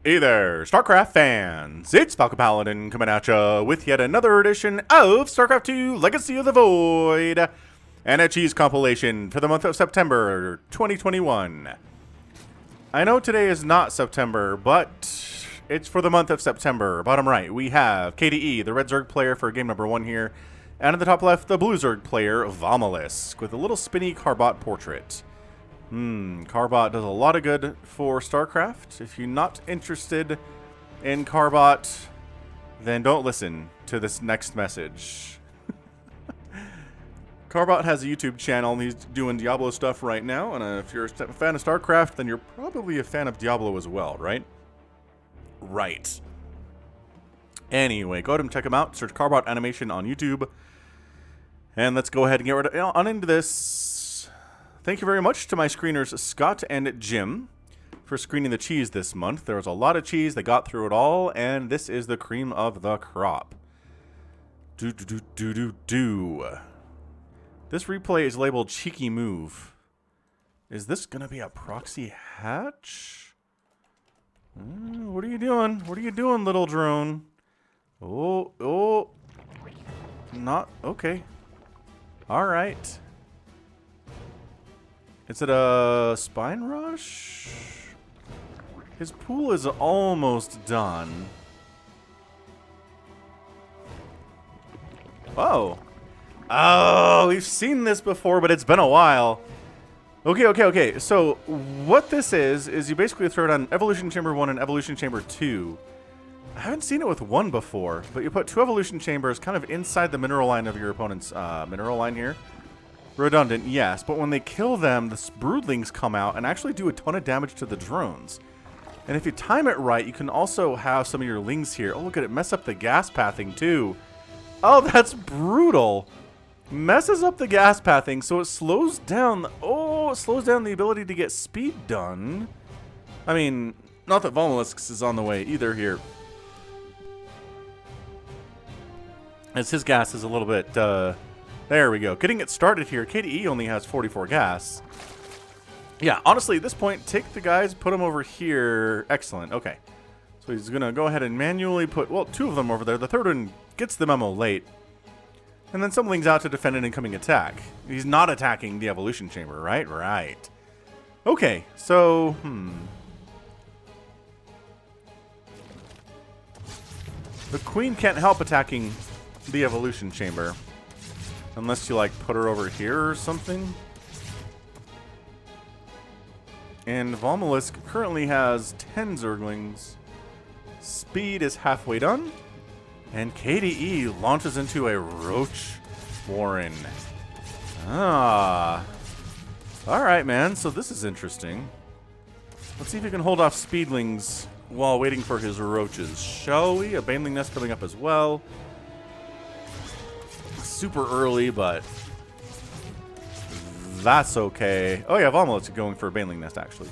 Hey there, StarCraft fans! It's Falcon Paladin coming at ya with yet another edition of StarCraft 2 Legacy of the Void and a cheese compilation for the month of September 2021. I know today is not September, but it's for the month of September. Bottom right, we have KDE, the red Zerg player for game number 1 here, and at the top left, the blue Zerg player, VaLmaLisK, with a little spinny Carbot portrait. Carbot does a lot of good for StarCraft. If you're not interested in Carbot, then don't listen to this next message. Carbot has a YouTube channel, and he's doing Diablo stuff right now, and if you're a fan of StarCraft, then you're probably a fan of Diablo as well, right? Right. Anyway, go ahead and check him out. Search Carbot Animation on YouTube. And let's go ahead and get on into this. Thank you very much to my screeners Scott and Jim for screening the cheese this month. There was a lot of cheese. They got through it all, and this is the cream of the crop. This replay is labeled Cheeky Move. Is this going to be a proxy hatch? What are you doing? What are you doing, little drone? Oh. Not, okay. All right. Is it a spine rush? His pool is almost done. Oh. Oh, we've seen this before, but it's been a while. Okay. So what this is you basically throw down Evolution Chamber 1 and Evolution Chamber 2. I haven't seen it with 1 before, but you put 2 Evolution Chambers kind of inside the mineral line of your opponent's mineral line here. Redundant, yes, but when they kill them, the broodlings come out and actually do a ton of damage to the drones. And if you time it right, you can also have some of your lings here. Oh, look at it, mess up the gas pathing too. Oh, that's brutal. Messes up the gas pathing, so it slows down. Oh, it slows down the ability to get speed done. I mean, not that VaLmaLisK is on the way either here. As his gas is a little bit, there we go. Getting it started here. KDE only has 44 gas. Yeah, honestly, at this point, take the guys, put them over here. Excellent. Okay. So he's going to go ahead and manually put, well, 2 of them over there. The third one gets the memo late. And then something's out to defend an incoming attack. He's not attacking the Evolution Chamber, right? Right. Okay, so, the Queen can't help attacking the Evolution Chamber. Unless you, like, put her over here or something. And VaLmaLisK currently has 10 Zerglings. Speed is halfway done. And KDE launches into a Roach Warren. Ah. Alright, man. So this is interesting. Let's see if he can hold off Speedlings while waiting for his Roaches. Shall we? A Baneling Nest coming up as well. Super early, but that's okay. Oh yeah, VaLmaLisK going for a Baneling Nest, actually.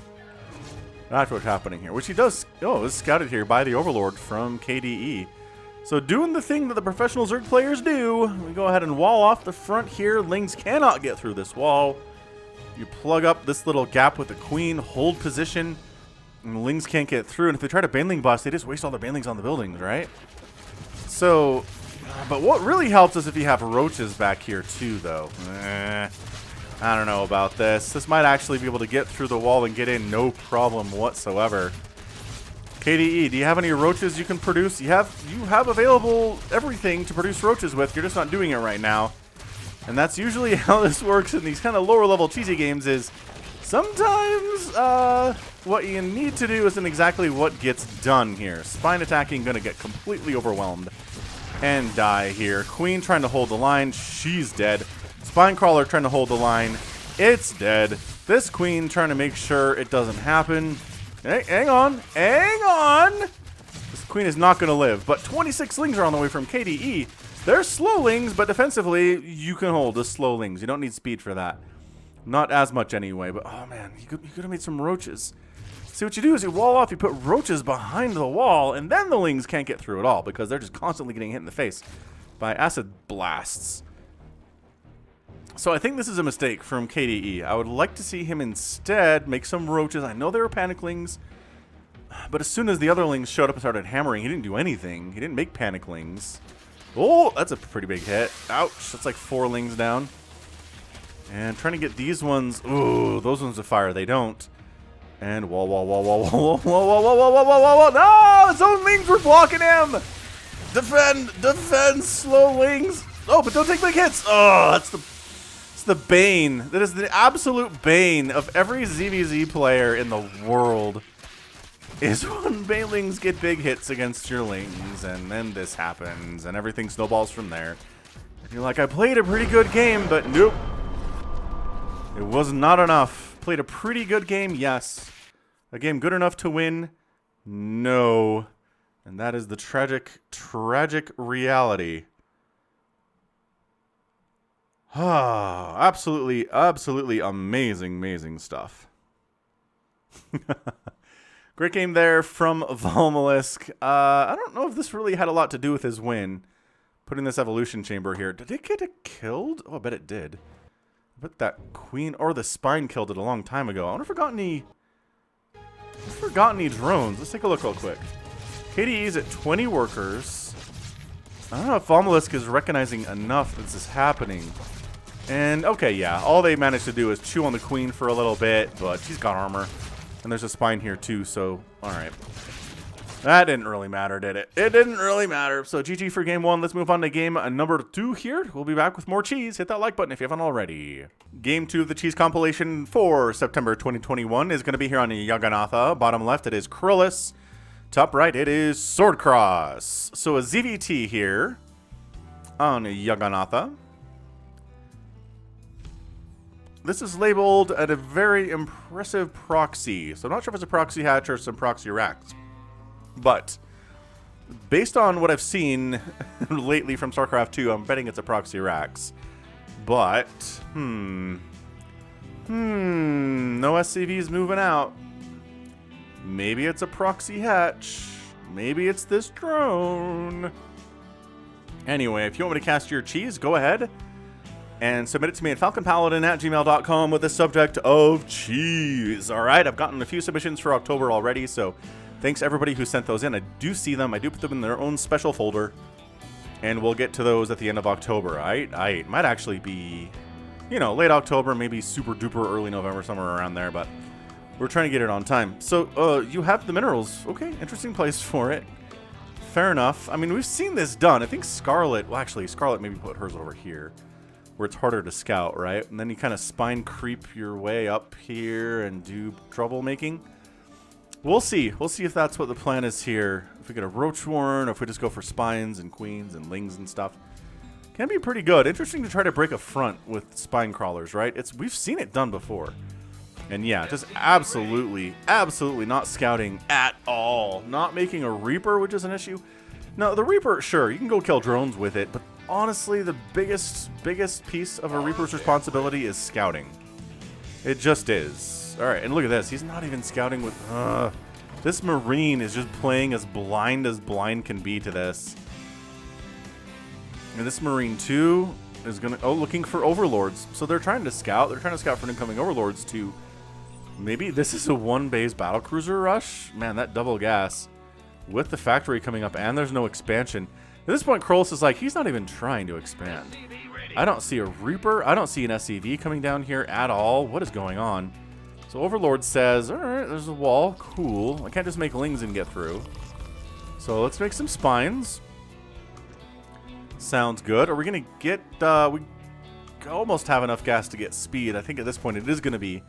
That's what's happening here. Which he does, is scouted here by the Overlord from KDE. So doing the thing that the professional Zerg players do, we go ahead and wall off the front here. Lings cannot get through this wall. You plug up this little gap with the Queen, hold position, and the Lings can't get through. And if they try to Baneling bust, they just waste all the Banelings on the buildings, right? So, but what really helps is if you have Roaches back here too, though. I don't know about this. This might actually be able to get through the wall and get in no problem whatsoever. KDE, do you have any Roaches you can produce? You have available everything to produce Roaches with. You're just not doing it right now. And that's usually how this works in these kind of lower level cheesy games is sometimes what you need to do isn't exactly what gets done here. Spine attacking going to get completely overwhelmed and die here. Queen trying to hold the line. She's dead. Spinecrawler trying to hold the line. It's dead. This Queen trying to make sure it doesn't happen. Hey, hang on. This Queen is not going to live. But 26 Lings are on the way from KDE. They're slow Lings, but defensively, you can hold the slow Lings. You don't need speed for that. Not as much anyway. But, oh man, you could have made some Roaches. See, what you do is you wall off, you put Roaches behind the wall, and then the Lings can't get through at all because they're just constantly getting hit in the face by acid blasts. So I think this is a mistake from KDE. I would like to see him instead make some Roaches. I know there are Paniclings. But as soon as the otherlings showed up and started hammering, he didn't do anything. He didn't make paniclings. Oh, that's a pretty big hit. Ouch, that's like 4 lings down. And trying to get these ones. Ooh, those ones to fire. They don't. And whoa, whoa, whoa, whoa, whoa, whoa, whoa, whoa, whoa, whoa, whoa, whoa, no! His own lings were blocking him! Defend! Defend, slow lings! Oh, but don't take big hits! Oh, that's the bane. That is the absolute bane of every ZvZ player in the world. Is when banelings get big hits against your lings, and then this happens, and everything snowballs from there. And you're like, I played a pretty good game, but nope. It was not enough. Played a pretty good game, yes. A game good enough to win? No. And that is the tragic, tragic reality. Ah, absolutely, absolutely amazing, amazing stuff. Great game there from VaLmaLisK. I don't know if this really had a lot to do with his win. Putting this evolution chamber here. Did it get it killed? Oh, I bet it did. I bet that queen or the spine killed it a long time ago. I wonder if I forgot any drones. Let's take a look real quick. KDE's at 20 workers. I don't know if VaLmaLisK is recognizing enough that this is happening. And, okay, yeah. All they managed to do is chew on the queen for a little bit, but she's got armor. And there's a spine here too, so alright. That didn't really matter, did it? It didn't really matter. So GG for game 1. Let's move on to game number 2 here. We'll be back with more cheese. Hit that like button if you haven't already. Game 2 of the cheese compilation for September 2021 is going to be here on Juanchovb. Bottom left, it is Krullus. Top right, it is SwordKross. So a ZvT here on Juanchovb. This is labeled at a very impressive proxy. So I'm not sure if it's a proxy hatch or some proxy racks. But based on what I've seen lately from StarCraft 2, I'm betting it's a proxy racks. But, no SCVs moving out. Maybe it's a proxy hatch. Maybe it's this drone. Anyway, if you want me to cast your cheese, go ahead. And submit it to me at falconpaladin@gmail.com with the subject of cheese. Alright, I've gotten a few submissions for October already, so thanks everybody who sent those in. I do see them. I do put them in their own special folder. And we'll get to those at the end of October, alright? I might actually be, you know, late October, maybe super duper early November, somewhere around there, but we're trying to get it on time. So, you have the minerals. Okay, interesting place for it. Fair enough. I mean, we've seen this done. I think Scarlet, well actually, Scarlet maybe put hers over here, where it's harder to scout, right? And then you kind of spine creep your way up here and do troublemaking. We'll see. We'll see if that's what the plan is here. If we get a Roach Warren, or if we just go for spines and queens and lings and stuff. Can be pretty good. Interesting to try to break a front with spine crawlers, right? We've seen it done before. And yeah, just absolutely, absolutely not scouting at all. Not making a Reaper, which is an issue. No, the Reaper, sure, you can go kill drones with it, but honestly, the biggest piece of a Reaper's responsibility is scouting. It just is. Alright, and look at this. He's not even scouting with... this Marine is just playing as blind can be to this. And this Marine, too, is going to... Oh, looking for Overlords. So they're trying to scout. They're trying to scout for incoming Overlords to... Maybe this is a one-base battlecruiser rush? Man, that double gas. With the factory coming up, and there's no expansion... At this point, Krullus is like, he's not even trying to expand. I don't see a Reaper. I don't see an SCV coming down here at all. What is going on? So Overlord says, alright, there's a wall. Cool. I can't just make lings and get through. So let's make some spines. Sounds good. Are we going to get... we almost have enough gas to get speed. I think at this point it is going to be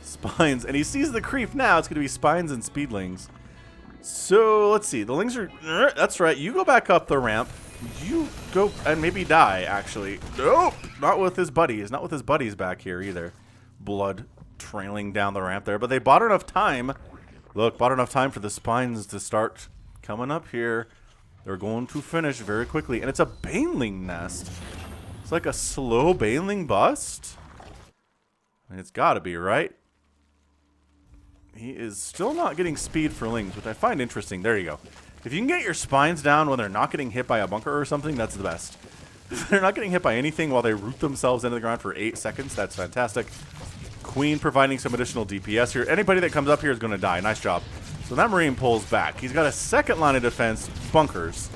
spines. And he sees the creep now. It's going to be spines and speedlings. So, let's see. The lings are... That's right. You go back up the ramp. You go and maybe die, actually. Nope. Not with his buddies. Not with his buddies back here, either. Blood trailing down the ramp there. But they bought enough time. Look, bought enough time for the spines to start coming up here. They're going to finish very quickly. And it's a baneling nest. It's like a slow baneling bust. I mean, it's got to be, right? He is still not getting speed for lings, which I find interesting. There you go. If you can get your spines down when they're not getting hit by a bunker or something, that's the best. If they're not getting hit by anything while they root themselves into the ground for 8 seconds, that's fantastic. Queen providing some additional DPS here. Anybody that comes up here is going to die. Nice job. So that Marine pulls back. He's got a second line of defense, bunkers.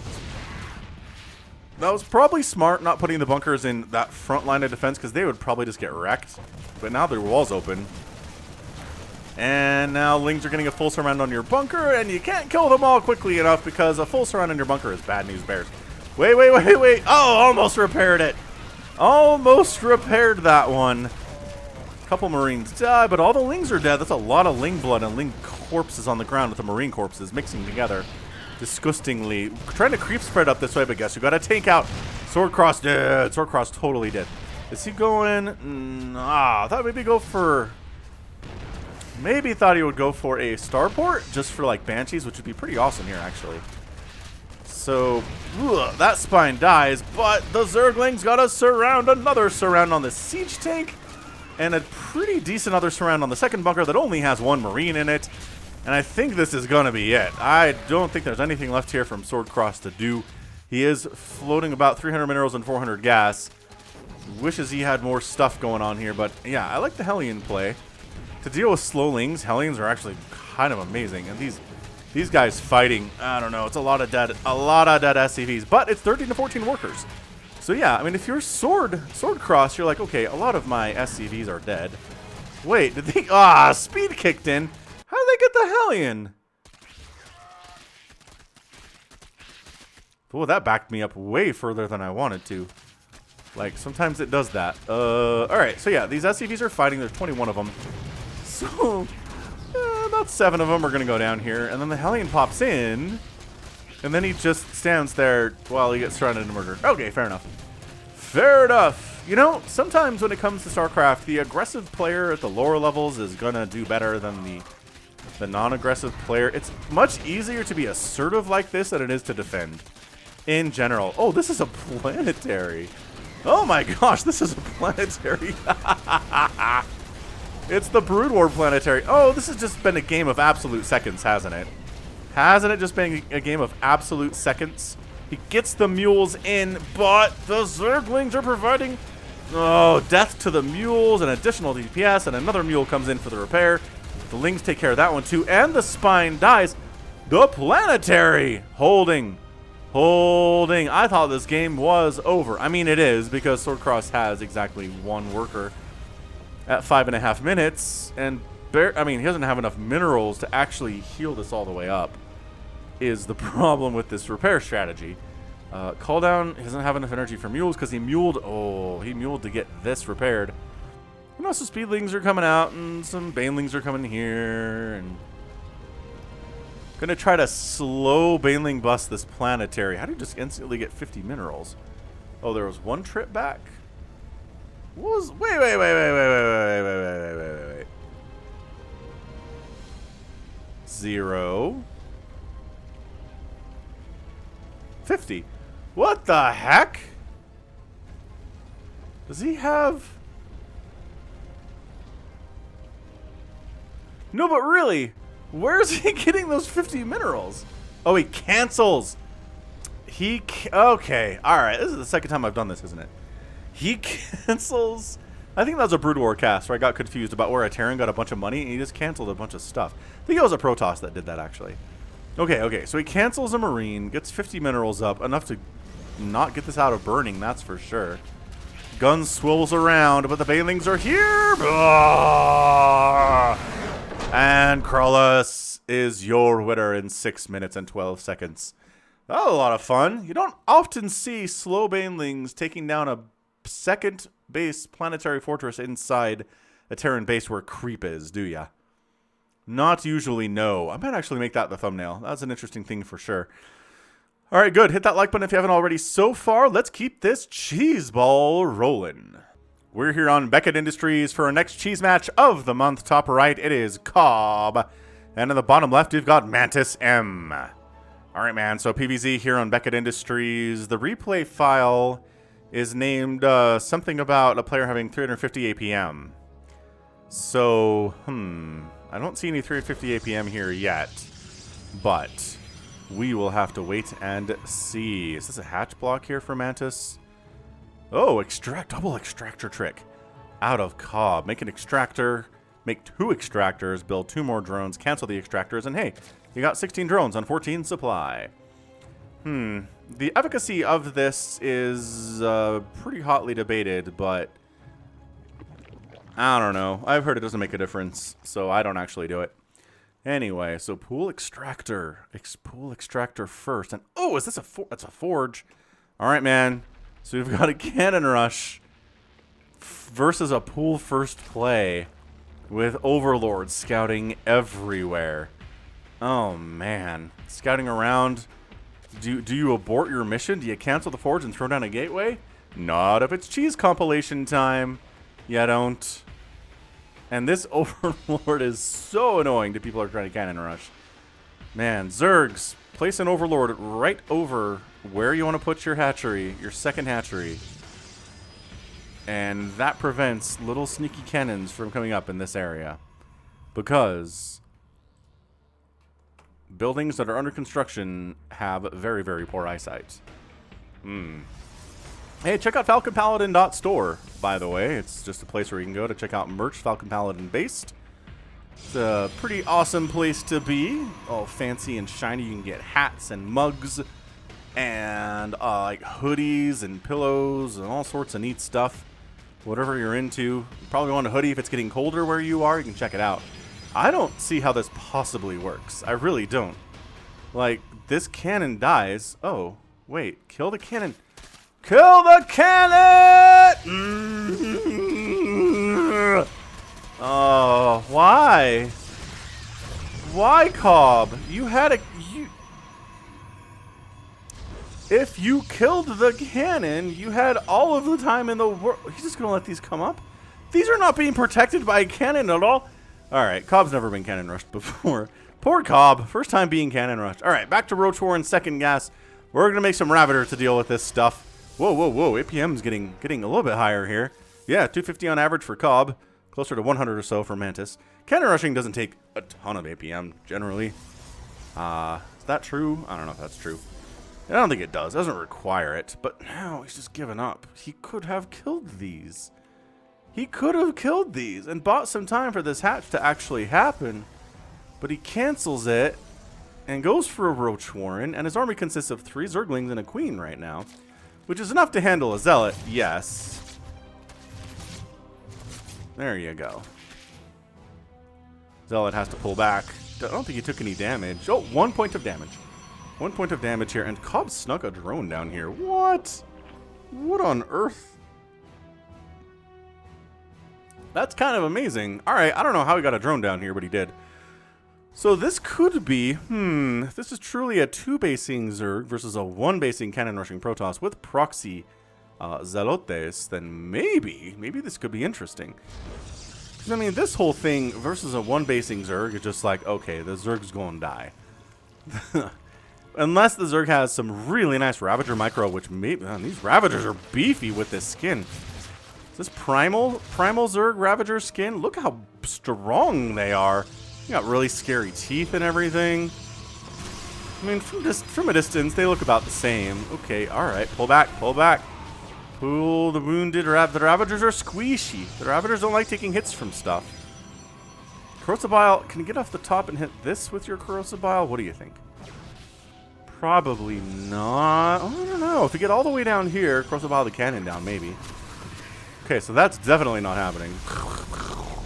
That was probably smart not putting the bunkers in that front line of defense because they would probably just get wrecked. But now their wall's open. And now Lings are getting a full surround on your bunker, and you can't kill them all quickly enough because a full surround on your bunker is bad news bears. Wait. Oh, almost repaired it. Almost repaired that one. Couple Marines die, but all the Lings are dead. That's a lot of Ling blood and Ling corpses on the ground with the Marine corpses mixing together. Disgustingly. Trying to creep spread up this way, but guess we got to take out SwordKross dead. SwordKross totally dead. Is he going? I thought maybe go for... Maybe thought he would go for a starport just for like Banshees, which would be pretty awesome here actually. So that spine dies, but the Zerglings got to surround another surround on the siege tank and a pretty decent other surround on the second bunker that only has one Marine in it. And I think this is going to be it. I don't think there's anything left here from SwordKross to do. He is floating about 300 minerals and 400 gas. Wishes he had more stuff going on here, but yeah, I like the Hellion play. To deal with slow Lings, Hellions are actually kind of amazing. And these guys fighting, I don't know, it's a lot of dead SCVs, but it's 13 to 14 workers. So yeah, I mean, if you're SwordKross, you're like, okay, a lot of my SCVs are dead. Wait, did they, speed kicked in. How did they get the Hellion? Oh, that backed me up way further than I wanted to. Like, sometimes it does that. Alright, so yeah, these SCVs are fighting. There's 21 of them. So, about 7 of them are going to go down here. And then the Hellion pops in. And then he just stands there while he gets surrounded and murdered. Okay, fair enough. Fair enough. You know, sometimes when it comes to StarCraft, the aggressive player at the lower levels is going to do better than the non-aggressive player. It's much easier to be assertive like this than it is to defend. In general. Oh, this is a planetary. Oh my gosh, this is a planetary. It's the Brood War planetary. Oh, this has just been a game of absolute seconds, hasn't it? Hasn't it just been a game of absolute seconds? He gets the mules in, but the Zerglings are providing, death to the mules, an additional DPS, and another mule comes in for the repair. The Lings take care of that one too, and the spine dies. The planetary holding. I thought this game was over. I mean, it is, because SwordKross has exactly one worker at 5.5 minutes, and I mean, he doesn't have enough minerals to actually heal this all the way up, is the problem with this repair strategy. Call down, he doesn't have enough energy for mules because he muled to get this repaired. And also Speedlings are coming out, and some Banelings are coming here, and gonna try to slow Baneling bust this planetary. How do you just instantly get 50 minerals? Oh, there was one trip back? Wait. 0. 50. What the heck? Does he have... No, but really, where's he getting those 50 minerals? Oh, he cancels. Okay, alright, this is the second time I've done this, isn't it? He cancels... I think that was a Brood War cast where I got confused about where a Terran got a bunch of money and he just canceled a bunch of stuff. I think it was a Protoss that did that, actually. Okay, so he cancels a Marine, gets 50 minerals up, enough to not get this out of burning, that's for sure. Gun swivels around, but the Banelings are here! And Krullus is your winner in 6 minutes and 12 seconds. That was a lot of fun. You don't often see slow Banelings taking down a second base planetary fortress inside a Terran base where creep is, do ya? Not usually, no. I might actually make that the thumbnail. That's an interesting thing for sure. Alright, good. Hit that like button if you haven't already. So far, let's keep this cheese ball rolling. We're here on Beckett Industries for our next cheese match of the month. Top right, it is Cobb. And in the bottom left, we've got MantasM. Alright, man. So PvZ here on Beckett Industries. The replay file is named something about a player having 350 APM. So, I don't see any 350 APM here yet, but we will have to wait and see. Is this a hatch block here for Mantas? Oh, double extractor trick out of Cobb. Make an extractor, make 2 extractors, build 2 more drones, cancel the extractors, and hey, you got 16 drones on 14 supply. The efficacy of this is pretty hotly debated, but I don't know. I've heard it doesn't make a difference, so I don't actually do it. Anyway, so pool extractor. Pool extractor first. And oh, is this that's a forge? All right, man. So we've got a cannon rush versus a pool first play with overlords scouting everywhere. Oh, man. Scouting around. Do you abort your mission? Do you cancel the forge and throw down a gateway? Not if it's cheese compilation time. You don't. And this overlord is so annoying to people who are trying to cannon rush. Man, Zergs, place an overlord right over where you want to put your hatchery, your second hatchery. And that prevents little sneaky cannons from coming up in this area. Because buildings that are under construction have very, very poor eyesight. Hey, check out falconpaladin.store, by the way. It's just a place where you can go to check out merch, Falcon Paladin based. It's a pretty awesome place to be. All fancy and shiny. You can get hats and mugs and like hoodies and pillows and all sorts of neat stuff. Whatever you're into. You probably want a hoodie if it's getting colder where you are. You can check it out. I don't see how this possibly works. I really don't. Like, this cannon dies. Oh, wait. Kill the cannon. Kill the cannon! Oh, why? Why, Cobb? You had a... If you killed the cannon, you had all of the time in the world. He's just going to let these come up? These are not being protected by a cannon at all. All right, Cobb's never been cannon rushed before. Poor Cobb, first time being cannon rushed. All right, back to Roach War and second gas. We're going to make some Ravager to deal with this stuff. Whoa, whoa, whoa. APM's getting a little bit higher here. Yeah, 250 on average for Cobb. Closer to 100 or so for Mantas. Cannon rushing doesn't take a ton of APM, generally. Is that true? I don't know if that's true. I don't think it does. It doesn't require it. But now he's just given up. He could have killed these. He could have killed these and bought some time for this hatch to actually happen. But he cancels it and goes for a Roach Warren. And his army consists of 3 Zerglings and a Queen right now. Which is enough to handle a Zealot, yes. There you go. Zealot has to pull back. I don't think he took any damage. Oh, 1 point of damage. 1 point of damage here. And Cobb snuck a drone down here. What? What on earth? That's kind of amazing. All right, I don't know how he got a drone down here, but he did. So this could be, if this is truly a 2-basing Zerg versus a 1-basing cannon-rushing Protoss with proxy Zealotes, then maybe this could be interesting. Because, I mean, this whole thing versus a 1-basing Zerg is just like, okay, the Zerg's going to die. Unless the Zerg has some really nice Ravager micro, which maybe, man, these Ravagers are beefy with this skin. Is this Primal Zerg Ravager skin? Look how strong they are. You got really scary teeth and everything. I mean, from a distance, they look about the same. Okay, alright, pull back, pull back. Pull the wounded. The Ravagers are squishy. The Ravagers don't like taking hits from stuff. Corrosive Bile, can you get off the top and hit this with your Corrosive Bile? What do you think? Probably not. Oh, I don't know. If you get all the way down here, Corrosive Bile the cannon down, maybe. Okay, so that's definitely not happening.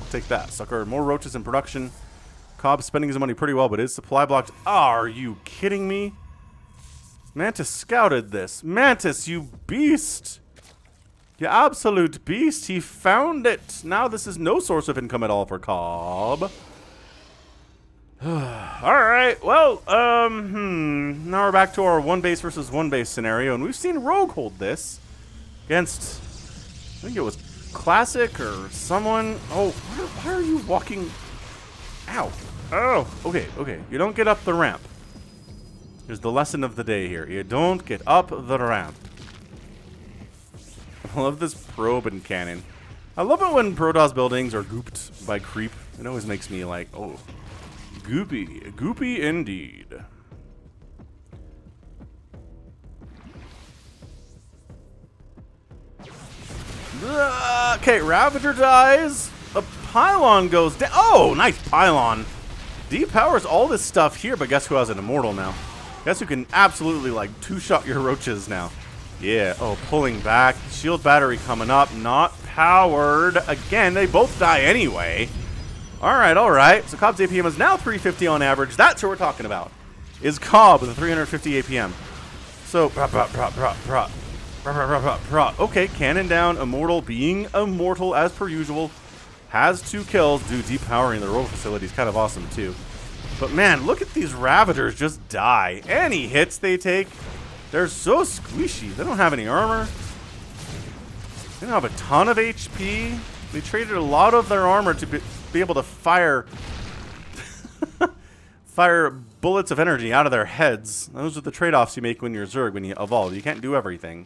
Take that, sucker. More roaches in production. Cobb's spending his money pretty well, but his supply blocked. Oh, are you kidding me? Mantas scouted this. Mantas, you beast. You absolute beast. He found it. Now this is no source of income at all for Cobb. Alright, well, now we're back to our 1-base versus 1-base scenario, and we've seen Rogue hold this against, I think it was Classic or someone. Oh, why are you walking? Ow. Oh, okay. You don't get up the ramp. Here's the lesson of the day here. You don't get up the ramp. I love this probe and cannon. I love it when Protoss buildings are gooped by creep. It always makes me like, oh, goopy. Goopy indeed. Okay, Ravager dies. pylon goes down. Oh, nice pylon. Depowers all this stuff here, but guess who has an immortal now? Guess who can absolutely, like, two-shot your roaches now? Yeah. Oh, pulling back. Shield battery coming up. Not powered. Again, they both die anyway. All right, all right. So KDE ZvP is now 350 on average. That's what we're talking about. Is KDE with a 350 APM. So, okay, cannon down. Immortal being immortal as per usual. Has 2 kills. Dude, depowering the road facility is kind of awesome too. But man, look at these Ravagers just die. Any hits they take, they're so squishy. They don't have any armor. They don't have a ton of HP. They traded a lot of their armor to be able to fire fire bullets of energy out of their heads. Those are the trade-offs you make when you're Zerg, when you evolve. You can't do everything.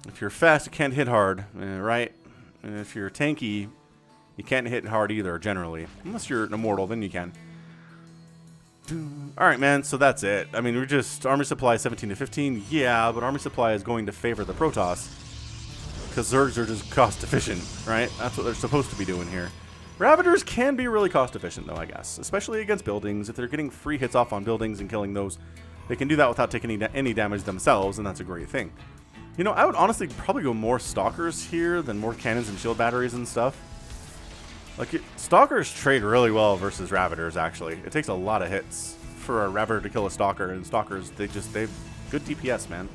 If you're fast, you can't hit hard, right? And if you're tanky, you can't hit hard either, generally. Unless you're an immortal, then you can. Alright, man, so that's it. I mean, we're just army supply 17 to 15. Yeah, but army supply is going to favor the Protoss. Because Zergs are just cost efficient, right? That's what they're supposed to be doing here. Ravagers can be really cost efficient, though, I guess. Especially against buildings. If they're getting free hits off on buildings and killing those, they can do that without taking any damage themselves, and that's a great thing. You know, I would honestly probably go more Stalkers here than more cannons and shield batteries and stuff. Like, Stalkers trade really well versus Ravagers, actually. It takes a lot of hits for a Ravager to kill a Stalker, and Stalkers, they've good DPS, man.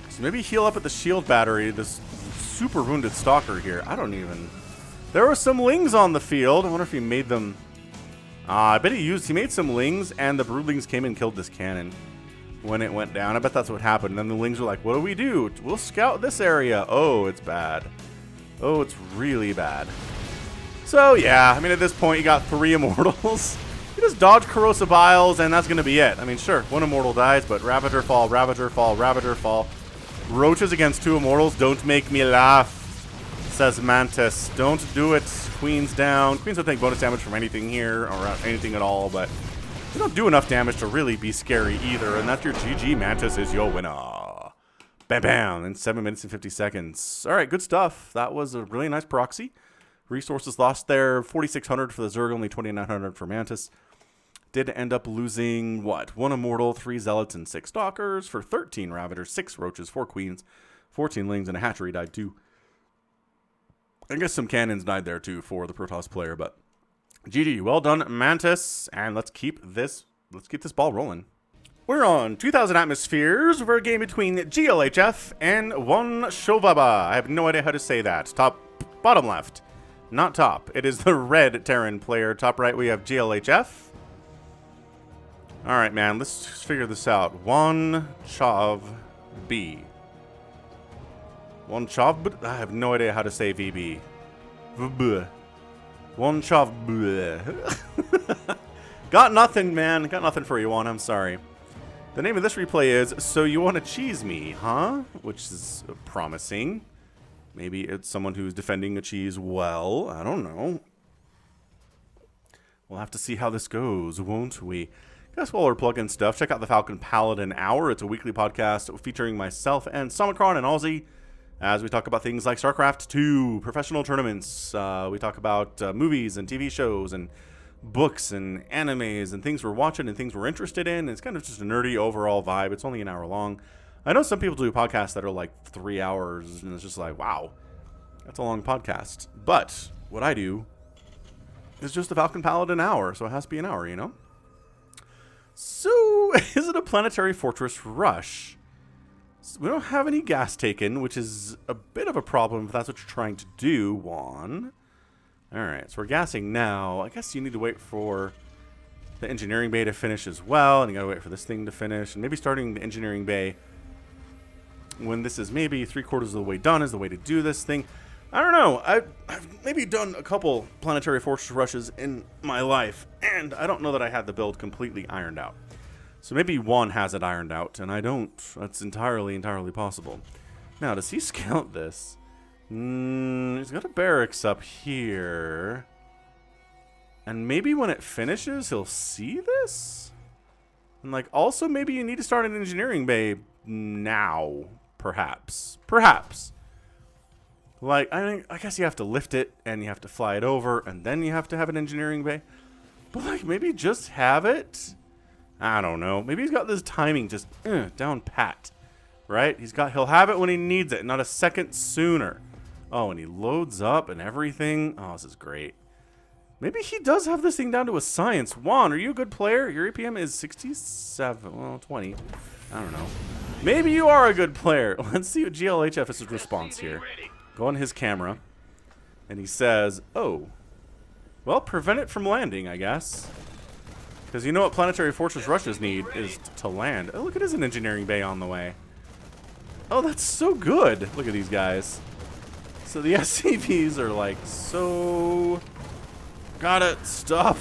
So maybe heal up at the shield battery, this super wounded Stalker here. I don't even... There were some Lings on the field. I wonder if he made them... I bet he made some Lings, and the Broodlings came and killed this cannon when it went down. I bet that's what happened. And then the Lings were like, what do we do? We'll scout this area. Oh, it's bad. Oh, it's really bad. So, yeah, I mean, at this point, you got 3 Immortals. You just dodge Corrosive Vials, and that's going to be it. I mean, sure, 1 Immortal dies, but Ravager fall, Ravager fall, Ravager fall. Roaches against 2 Immortals, don't make me laugh, says Mantas. Don't do it. Queen's down. Queens don't take bonus damage from anything here, or anything at all, but they don't do enough damage to really be scary either, and that's your GG. Mantas is your winner. Bam, bam, in 7 minutes and 50 seconds. All right, good stuff. That was a really nice proxy. Resources lost there, 4,600 for the Zerg, only 2,900 for Mantas. Did end up losing, what, 1 Immortal, 3 Zealots, and 6 Stalkers for 13 Ravagers, 6 Roaches, 4 Queens, 14 Lings, and a Hatchery died too. I guess some Cannons died there too for the Protoss player, but GG, well done, Mantas, and let's keep this ball rolling. We're on 2,000 atmospheres for a game between glhf and juanchovb. I have no idea how to say that. Bottom left, not top. It is the red Terran player. Top right, we have glhf. All right, man, let's figure this out. juanchovb. juanchovb? I have no idea how to say VB. juanchovb. Got nothing, man. Got nothing for you, Juan. I'm sorry. The name of this replay is So You Want to Cheese Me, huh? Which is promising. Maybe it's someone who's defending a cheese well. I don't know. We'll have to see how this goes, won't we? Guess while we're plugging stuff, check out the Falcon Paladin Hour. It's a weekly podcast featuring myself and Omicron and Aussie as we talk about things like StarCraft 2, professional tournaments. We talk about movies and TV shows and books and animes and things we're watching and things we're interested in. It's kind of just a nerdy overall vibe. It's only an hour long. I know some people do podcasts that are like 3 hours, and it's just like, wow, that's a long podcast. But what I do is just the Falcon Paladin Hour, so it has to be an hour, you know? So, is it a planetary fortress rush? So we don't have any gas taken, which is a bit of a problem if that's what you're trying to do, Juan. Alright, so we're gassing now. I guess you need to wait for the engineering bay to finish as well, and you gotta wait for this thing to finish, and maybe starting the engineering bay when this is maybe 3/4 of the way done is the way to do this thing. I don't know. I've maybe done a couple planetary fortress rushes in my life, and I don't know that I had the build completely ironed out. So maybe Juan has it ironed out, and I don't. That's entirely possible. Now, does he scout this? He's got a barracks up here. And maybe when it finishes, he'll see this? And, like, also maybe you need to start an engineering bay now, perhaps. Perhaps. Like, I guess you have to lift it, and you have to fly it over, and then you have to have an engineering bay. But, like, maybe just have it? I don't know. Maybe he's got this timing just down pat, right? He'll have it when he needs it, not a second sooner. Oh, and he loads up and everything. Oh, this is great. Maybe he does have this thing down to a science. Juan, are you a good player? Your APM is 67, well, 20. I don't know. Maybe you are a good player. Let's see what glhf's response here. Go on his camera, and he says, oh, well, prevent it from landing, I guess. Because you know what planetary fortress rushes need is to land. Oh, look, it is an engineering bay on the way. Oh, that's so good. Look at these guys. So the SCVs are like, so... Got it. Stop.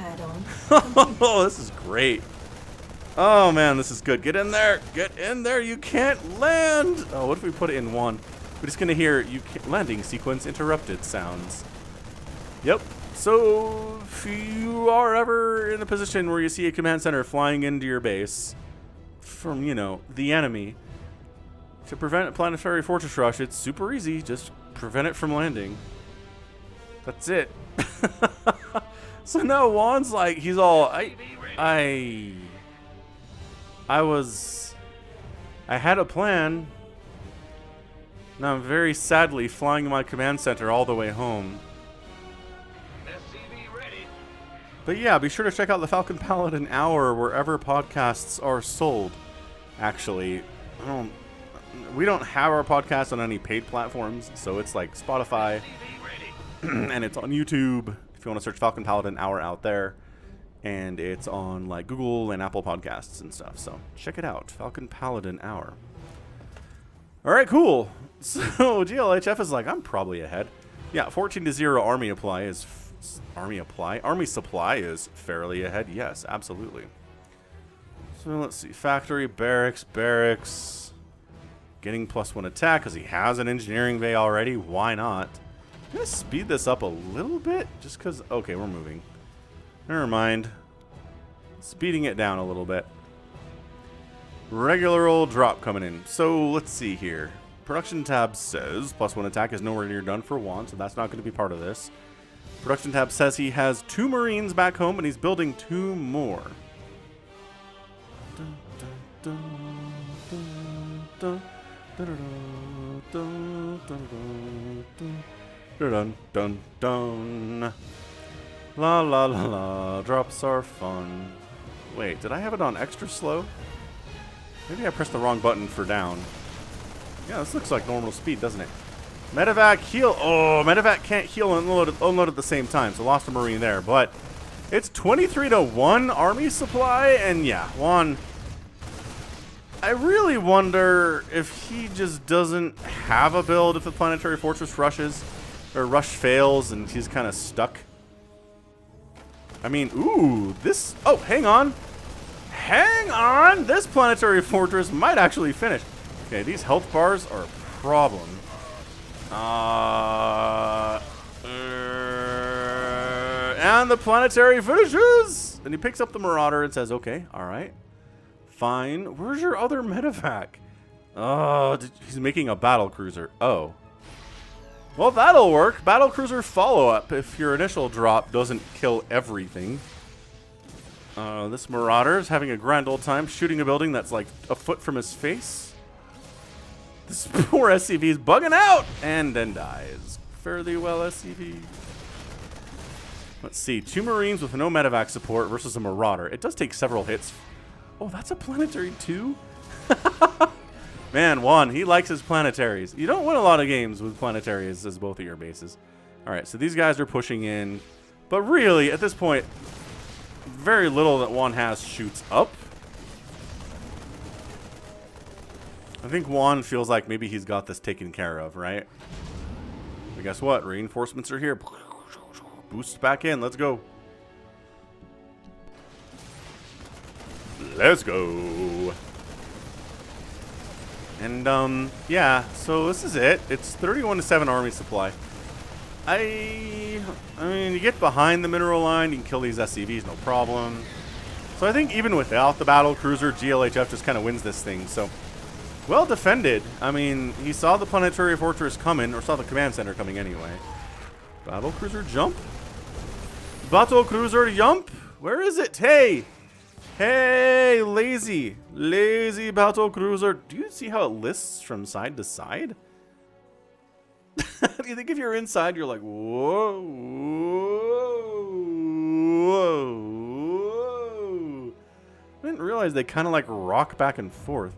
Add-on. Oh, this is great. Oh, man, this is good. Get in there. Get in there. You can't land. Oh, what if we put it in one? We're just going to hear landing sequence interrupted sounds. Yep. So, if you are ever in a position where you see a command center flying into your base from, you know, the enemy, to prevent a planetary fortress rush, it's super easy. Just prevent it from landing. That's it. So now Juan's like, he's all, I had a plan. Now I'm very sadly flying my command center all the way home. But yeah, be sure to check out the Falcon Paladin Hour wherever podcasts are sold. Actually, we don't have our podcast on any paid platforms, so it's like Spotify, and it's on YouTube if you want to search Falcon Paladin Hour out there. And it's on like Google and Apple Podcasts and stuff. So check it out, Falcon Paladin Hour. All right, cool. So glhf is like, I'm probably ahead. Yeah, 14-0 Army supply is fairly ahead. Yes, absolutely. So let's see, factory, barracks. Getting +1 attack because he has an engineering bay already. Why not? I'm gonna speed this up a little bit just because. Okay, we're moving. Never mind. Speeding it down a little bit. Regular old drop coming in. So let's see here. Production tab says +1 attack is nowhere near done for Juan, so that's not going to be part of this. Production tab says he has 2 Marines back home and he's building 2 more. La la la la, drops are fun. Wait, did I have it on extra slow? Maybe I pressed the wrong button for down. Yeah, this looks like normal speed, doesn't it? Medevac heal. Oh, Medevac can't heal and unload at the same time, so lost a Marine there. But it's 23-1 Army supply, and yeah, Juan. I really wonder if he just doesn't have a build if the planetary fortress rushes or rush fails and he's kind of stuck. I mean, ooh, this. Oh, hang on. Hang on. This planetary fortress might actually finish. Okay, these health bars are a problem. And the planetary finishes. And he picks up the Marauder and says, okay, all right. Fine. Where's your other medevac? Oh, he's making a battle cruiser. Oh. Well, that'll work. Battle cruiser follow-up if your initial drop doesn't kill everything. This Marauder is having a grand old time shooting a building that's like a foot from his face. This poor SCV is bugging out and then dies. Fare thee well, SCV. Let's see. 2 Marines with no medevac support versus a Marauder. It does take several hits. Oh, that's a planetary too? Man, Juan, he likes his planetaries. You don't win a lot of games with planetaries as both of your bases. All right, so these guys are pushing in. But really, at this point, very little that Juan has shoots up. I think Juan feels like maybe he's got this taken care of, right? But guess what? Reinforcements are here. Boost back in. Let's go. Let's go. And, yeah, so this is it. It's 31-7 Army supply. I mean, you get behind the mineral line, you can kill these SCVs, no problem. So I think even without the battle cruiser, glhf just kind of wins this thing. So Well defended. I mean, he saw the planetary fortress coming, or saw the command center coming anyway. Battle cruiser jump? Battle cruiser jump? Where is it? Hey! Hey, lazy. Lazy battle cruiser. Do you see how it lists from side to side? Do you think if you're inside, you're like, whoa, whoa, whoa, whoa. I didn't realize they kind of like rock back and forth.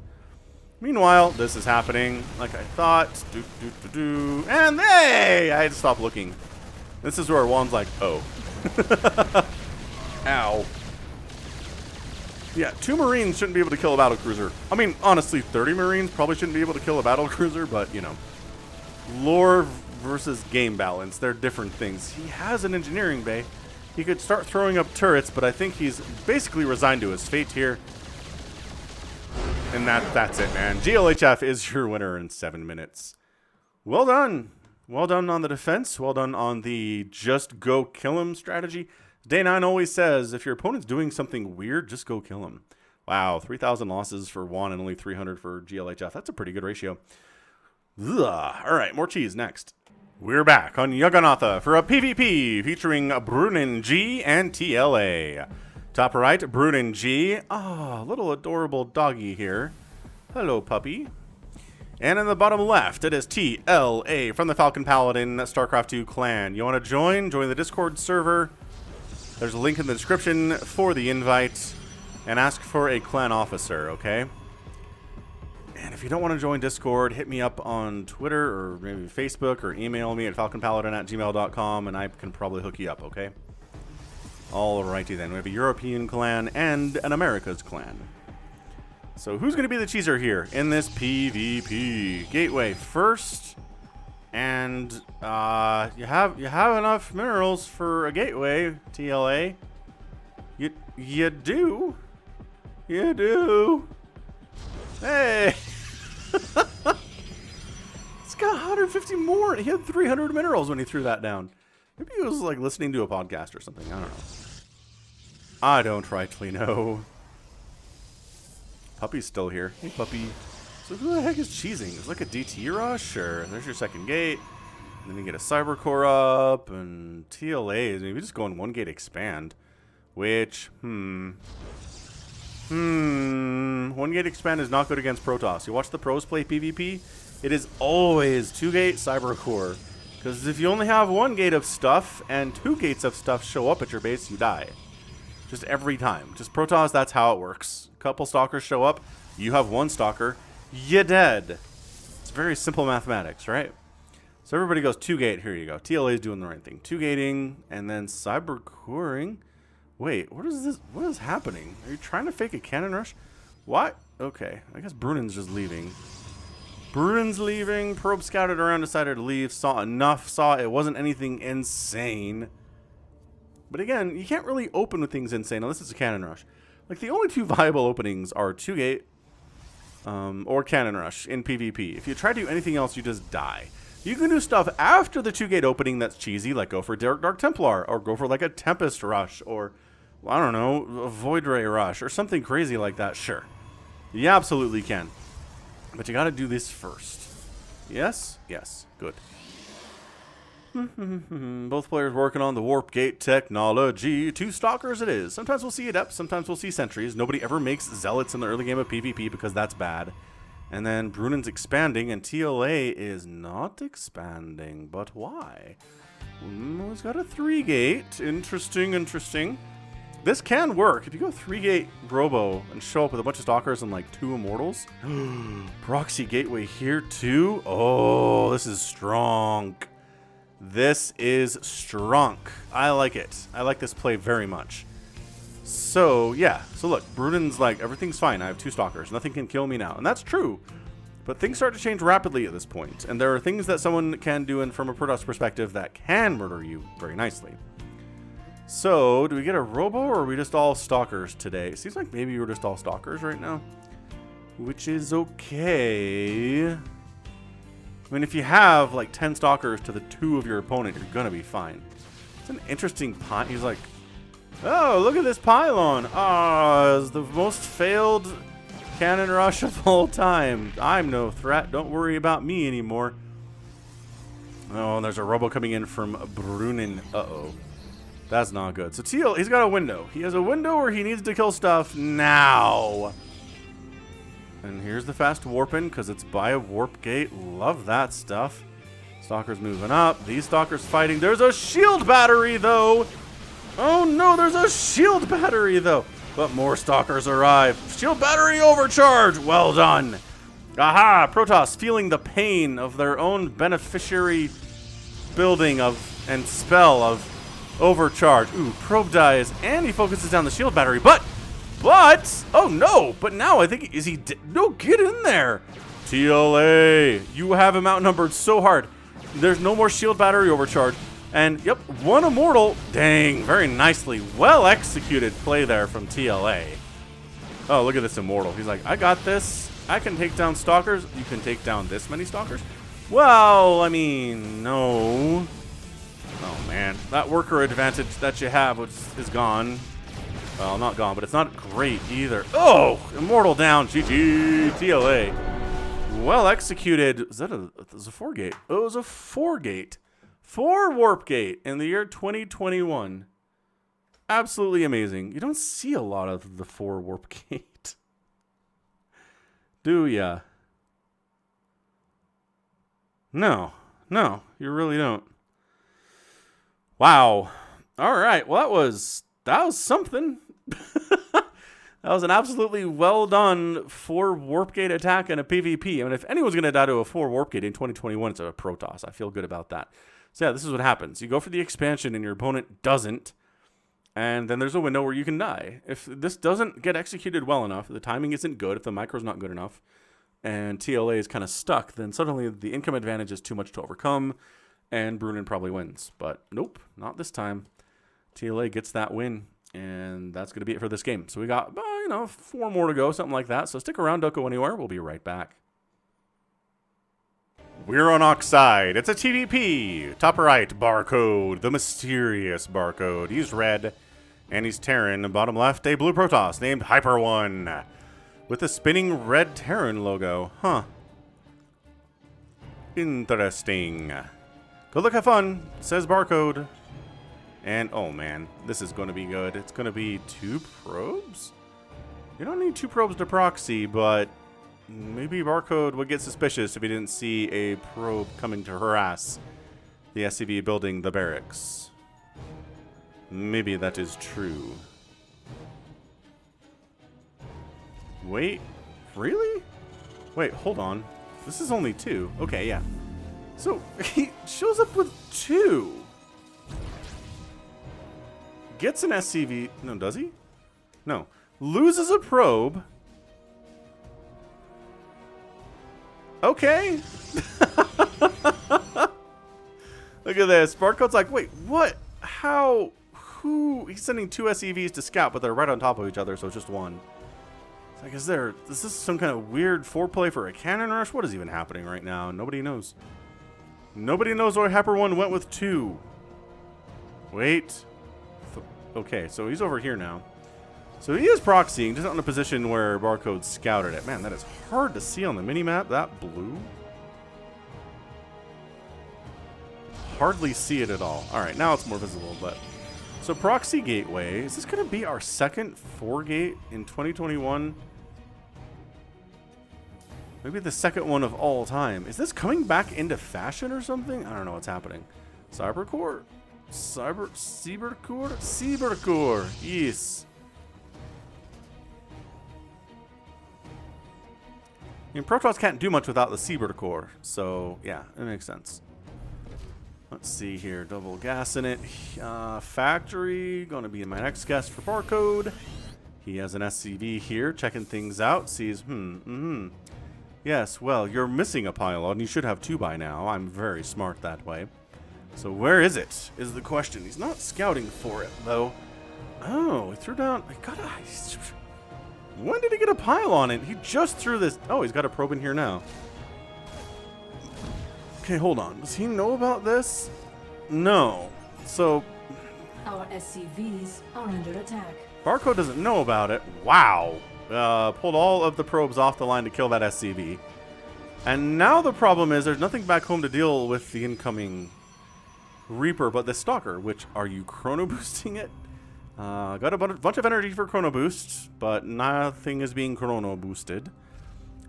Meanwhile, this is happening like I thought. And hey! I had to stop looking. This is where Juan's like, oh. Ow. Yeah, 2 Marines shouldn't be able to kill a battle cruiser. I mean, honestly, 30 Marines probably shouldn't be able to kill a battle cruiser, but, you know. Lore versus game balance, they're different things. He has an engineering bay. He could start throwing up turrets, but I think he's basically resigned to his fate here. And that's it, man. GLHF is your winner in 7 minutes. Well done. Well done on the defense. Well done on the just go kill him strategy. Day 9 always says, if your opponent's doing something weird, just go kill him. Wow, 3,000 losses for Juan and only 300 for GLHF. That's a pretty good ratio. Ugh. All right, more cheese next. We're back on Juggernaut for a PvP featuring BrunnenG and TLA. Top right, BrunnenG. Ah, little adorable doggy here. Hello, puppy. And in the bottom left, it is TLA from the Falcon Paladin StarCraft 2 clan. You want to join? Join the Discord server. There's a link in the description for the invite. And ask for a clan officer, okay? And if you don't want to join Discord, hit me up on Twitter or maybe Facebook or email me at falconpaladin@gmail.com and I can probably hook you up, okay? Alrighty then. We have a European clan and an Americas clan. So who's going to be the cheeser here in this PvP? Gateway first. And you have enough minerals for a gateway, TLA. You do. You do. Hey. It's got 150 more. He had 300 minerals when he threw that down. Maybe he was like listening to a podcast or something. I don't know. I don't rightly know. Puppy's still here. Hey, puppy. So who the heck is cheesing? It's like a DT rush? Sure. There's your second gate. And then you get a cyber core up. And TLA is maybe just going 1 gate expand. Which, 1 gate expand is not good against Protoss. You watch the pros play PvP, it is always 2 gate cyber core. Because if you only have 1 gate of stuff and 2 gates of stuff show up at your base, you die. Just every time. Just Protoss, that's how it works. A couple stalkers show up, you have 1 stalker, you're dead. It's very simple mathematics, right? So everybody goes 2 gate, here you go. TLA is doing the right thing. 2 gating, and then cyber coring. Wait, what is this? What is happening? Are you trying to fake a cannon rush? What? Okay, I guess Brunnen's just leaving. Brunnen's leaving. Probe scouted around, decided to leave. Saw enough. Saw it wasn't anything insane. But again, you can't really open with things insane unless it's a cannon rush. Like, the only 2 viable openings are 2 gate or cannon rush in PvP. If you try to do anything else, you just die. You can do stuff after the 2 gate opening that's cheesy, like go for Dark Templar, or go for like a Tempest rush, or I don't know, a Void Ray rush, or something crazy like that. Sure, you absolutely can, but you got to do this first. Yes, yes, good. Both players working on the warp gate technology. 2 stalkers it is. Sometimes we'll see adepts, sometimes we'll see sentries. Nobody ever makes zealots in the early game of PvP because that's bad. And then Brunnen's expanding, and TLA is not expanding. But why? He's got a 3 gate. Interesting, interesting. This can work. If you go 3 gate Robo and show up with a bunch of stalkers and like 2 immortals. Proxy gateway here too. Oh, this is strong. This is strong. I like it. I like this play very much. So, yeah. So, look. Brunnen's like, everything's fine. I have 2 stalkers. Nothing can kill me now. And that's true. But things start to change rapidly at this point. And there are things that someone can do in from a Protoss perspective that can murder you very nicely. So, do we get a Robo or are we just all stalkers today? It seems like maybe we're just all stalkers right now. Which is okay. I mean, if you have like 10 stalkers to the 2 of your opponent, you're going to be fine. It's an interesting pot. He's like, oh, look at this pylon. Ah, it's the most failed Cannon rush of all time. I'm no threat. Don't worry about me anymore. Oh, and there's a robo coming in from BrunnenG. Uh-oh. That's not good. So TL, he's got a window. He has a window where he needs to kill stuff now. And here's the fast warping because it's by a warp gate. Love that stuff. Stalker's moving up. These stalkers fighting. There's a shield battery, though. Oh, no, there's a shield battery, though. But more stalkers arrive. Shield battery overcharge. Well done. Aha! Protoss feeling the pain of their own beneficiary building of and spell of overcharge. Ooh, probe dies, and he focuses down the shield battery. But, oh no! But now I think, is he, no, get in there! TLA, you have him outnumbered so hard. There's no more shield battery overcharge. And, yep, one immortal. Dang, very nicely. Well executed play there from TLA. Oh, look at this immortal. He's like, I got this. I can take down stalkers. You can take down this many stalkers? Well, I mean, no. Oh, man. That worker advantage that you have is gone. Well, not gone, but it's not great either. Oh, immortal down. GG. TLA. Well executed. Is that it was a 4-gate? Oh, it was a 4-gate. 4 warp gate in the year 2021. Absolutely amazing. You don't see a lot of the 4 warp gate. Do ya? No, you really don't. Wow. All right. Well, that was something. That was an absolutely well done 4 warp gate attack and a PvP. I mean, if anyone's going to die to a 4 warp gate in 2021, it's a Protoss. I feel good about that. So yeah, this is what happens. You go for the expansion and your opponent doesn't. And then there's a window where you can die. If this doesn't get executed well enough, the timing isn't good, if the micro's not good enough, and TLA is kind of stuck, then suddenly the income advantage is too much to overcome, and BrunnenG probably wins. But nope, not this time. TLA gets that win, and that's going to be it for this game. So we got, 4 more to go, something like that. So stick around, don't go anywhere. We'll be right back. We're on Oxide. It's a TvP. Top right, Barcode, the mysterious Barcode. He's red, and he's Terran. Bottom left, a blue Protoss named HyperONE, with a spinning red Terran logo. Huh. Interesting. Good luck, have fun, says Barcode. And, oh man, this is going to be good. It's going to be 2 probes? You don't need 2 probes to proxy, but maybe Barcode would get suspicious if he didn't see a probe coming to harass the SCV building the barracks. Maybe that is true. Wait, really? Wait, hold on. This is only 2. Okay, yeah. So, he shows up with 2. Gets an SCV. No, does he? No. Loses a probe. Okay. Look at this. Barcode's like, wait, what? How? Who? He's sending 2 SCVs to scout, but they're right on top of each other, so it's just 1. It's like, is this some kind of weird foreplay for a cannon rush? What is even happening right now? Nobody knows. Nobody knows why HyperONE went with 2. Wait. Okay, so he's over here now. So he is proxying, just not in a position where Barcode scouted it. Man, that is hard to see on the minimap. That blue. Hardly see it at all. All right, now it's more visible, but... So proxy gateway. Is this going to be our second 4-gate in 2021? Maybe the second one of all time. Is this coming back into fashion or something? I don't know what's happening. Cybercore? Cybercore. Yes. I mean, Protoss can't do much without the Cybercore, so yeah, it makes sense. Let's see here, double gas in it. Factory, going to be my next guest for Barcode. He has an SCV here, checking things out. Sees, Yes, well, you're missing a pylon. You should have 2 by now. I'm very smart that way. So where is it, is the question. He's not scouting for it, though. Oh, he threw down... When did he get a pylon in? He just threw this... Oh, he's got a probe in here now. Okay, hold on. Does he know about this? No. So... Our SCVs are under attack. Barcode doesn't know about it. Wow. Pulled all of the probes off the line to kill that SCV. And now the problem is there's nothing back home to deal with the incoming Reaper, but the Stalker, which, are you chrono boosting it? Got a bunch of energy for chrono boost, but nothing is being chrono boosted.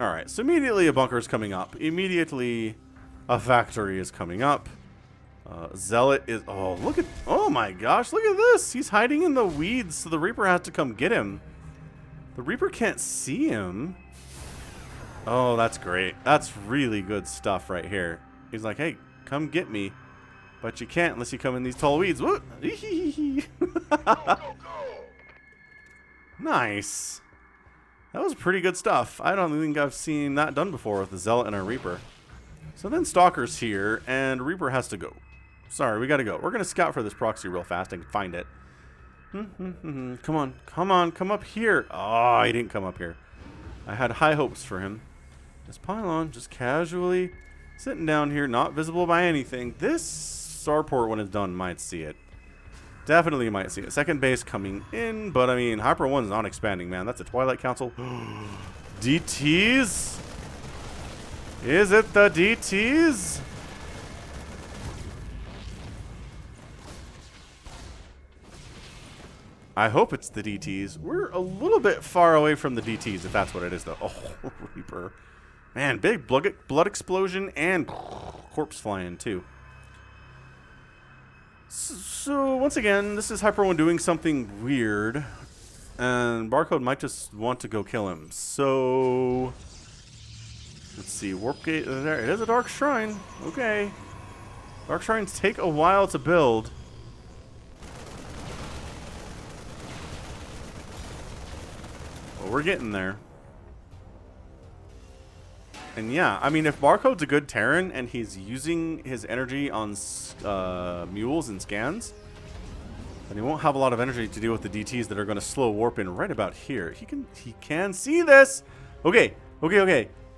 Alright, so immediately a bunker is coming up. Immediately a factory is coming up. Zealot is... Oh, look at... Oh my gosh, look at this! He's hiding in the weeds, so the Reaper has to come get him. The Reaper can't see him. Oh, that's great. That's really good stuff right here. He's like, hey, come get me. But you can't unless you come in these tall weeds. Whoop. Nice. That was pretty good stuff. I don't think I've seen that done before with the Zealot and a Reaper. So then Stalker's here, and Reaper has to go. Sorry, we gotta go. We're gonna scout for this proxy real fast and find it. Come on, come on, come up here. Oh, he didn't come up here. I had high hopes for him. This pylon, just casually sitting down here, not visible by anything. This starport, when it's done, might see it. Definitely might see it. Second base coming in, but I mean, HyperONE's not expanding, man. That's a Twilight Council. DTs? Is it the DTs? I hope it's the DTs. We're a little bit far away from the DTs, if that's what it is, though. Oh, Reaper. Man, big blood explosion and corpse flying, too. So, once again, this is HyperONE doing something weird. And Barcode might just want to go kill him. So, let's see. Warp Gate, there. It is a Dark Shrine. Okay. Dark Shrines take a while to build. But we're getting there. And yeah, I mean, if Barcode's a good Terran and he's using his energy on mules and scans, then he won't have a lot of energy to deal with the DTs that are going to slow warp in right about here. He can see this. Okay.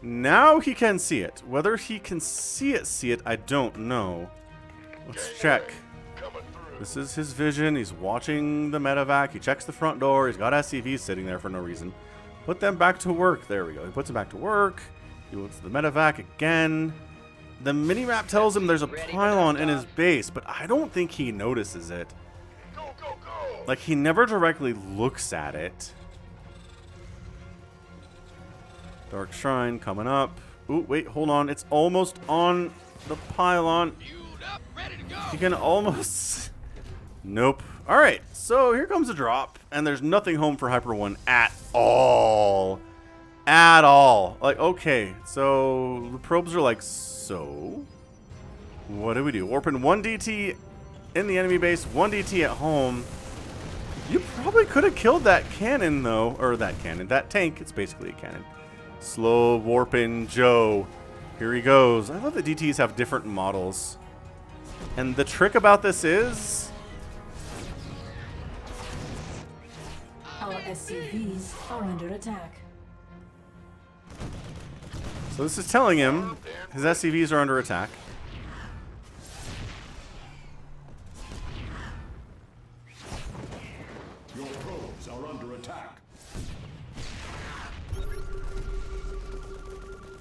Now he can see it. Whether he can see it, I don't know. Let's check. This is his vision. He's watching the medevac. He checks the front door. He's got SCVs sitting there for no reason. Put them back to work. There we go. He puts them back to work. He looks at the medevac again. The minimap tells him there's a pylon in his base, but I don't think he notices it. Like, he never directly looks at it. Dark Shrine coming up. Ooh, wait, hold on. It's almost on the pylon. He can almost... Nope. Alright, so here comes a drop, and there's nothing home for HyperONE at all. At all. Like, okay, so the probes are like, so what do we do? Warping 1 DT in the enemy base, 1 DT at home. You probably could have killed that cannon, though. Or that tank. It's basically a cannon. Slow warping Joe. Here he goes. I love that DTs have different models. And the trick about this is... Our SCVs are under attack. So this is telling him his SCVs are under attack. Your probes are under attack.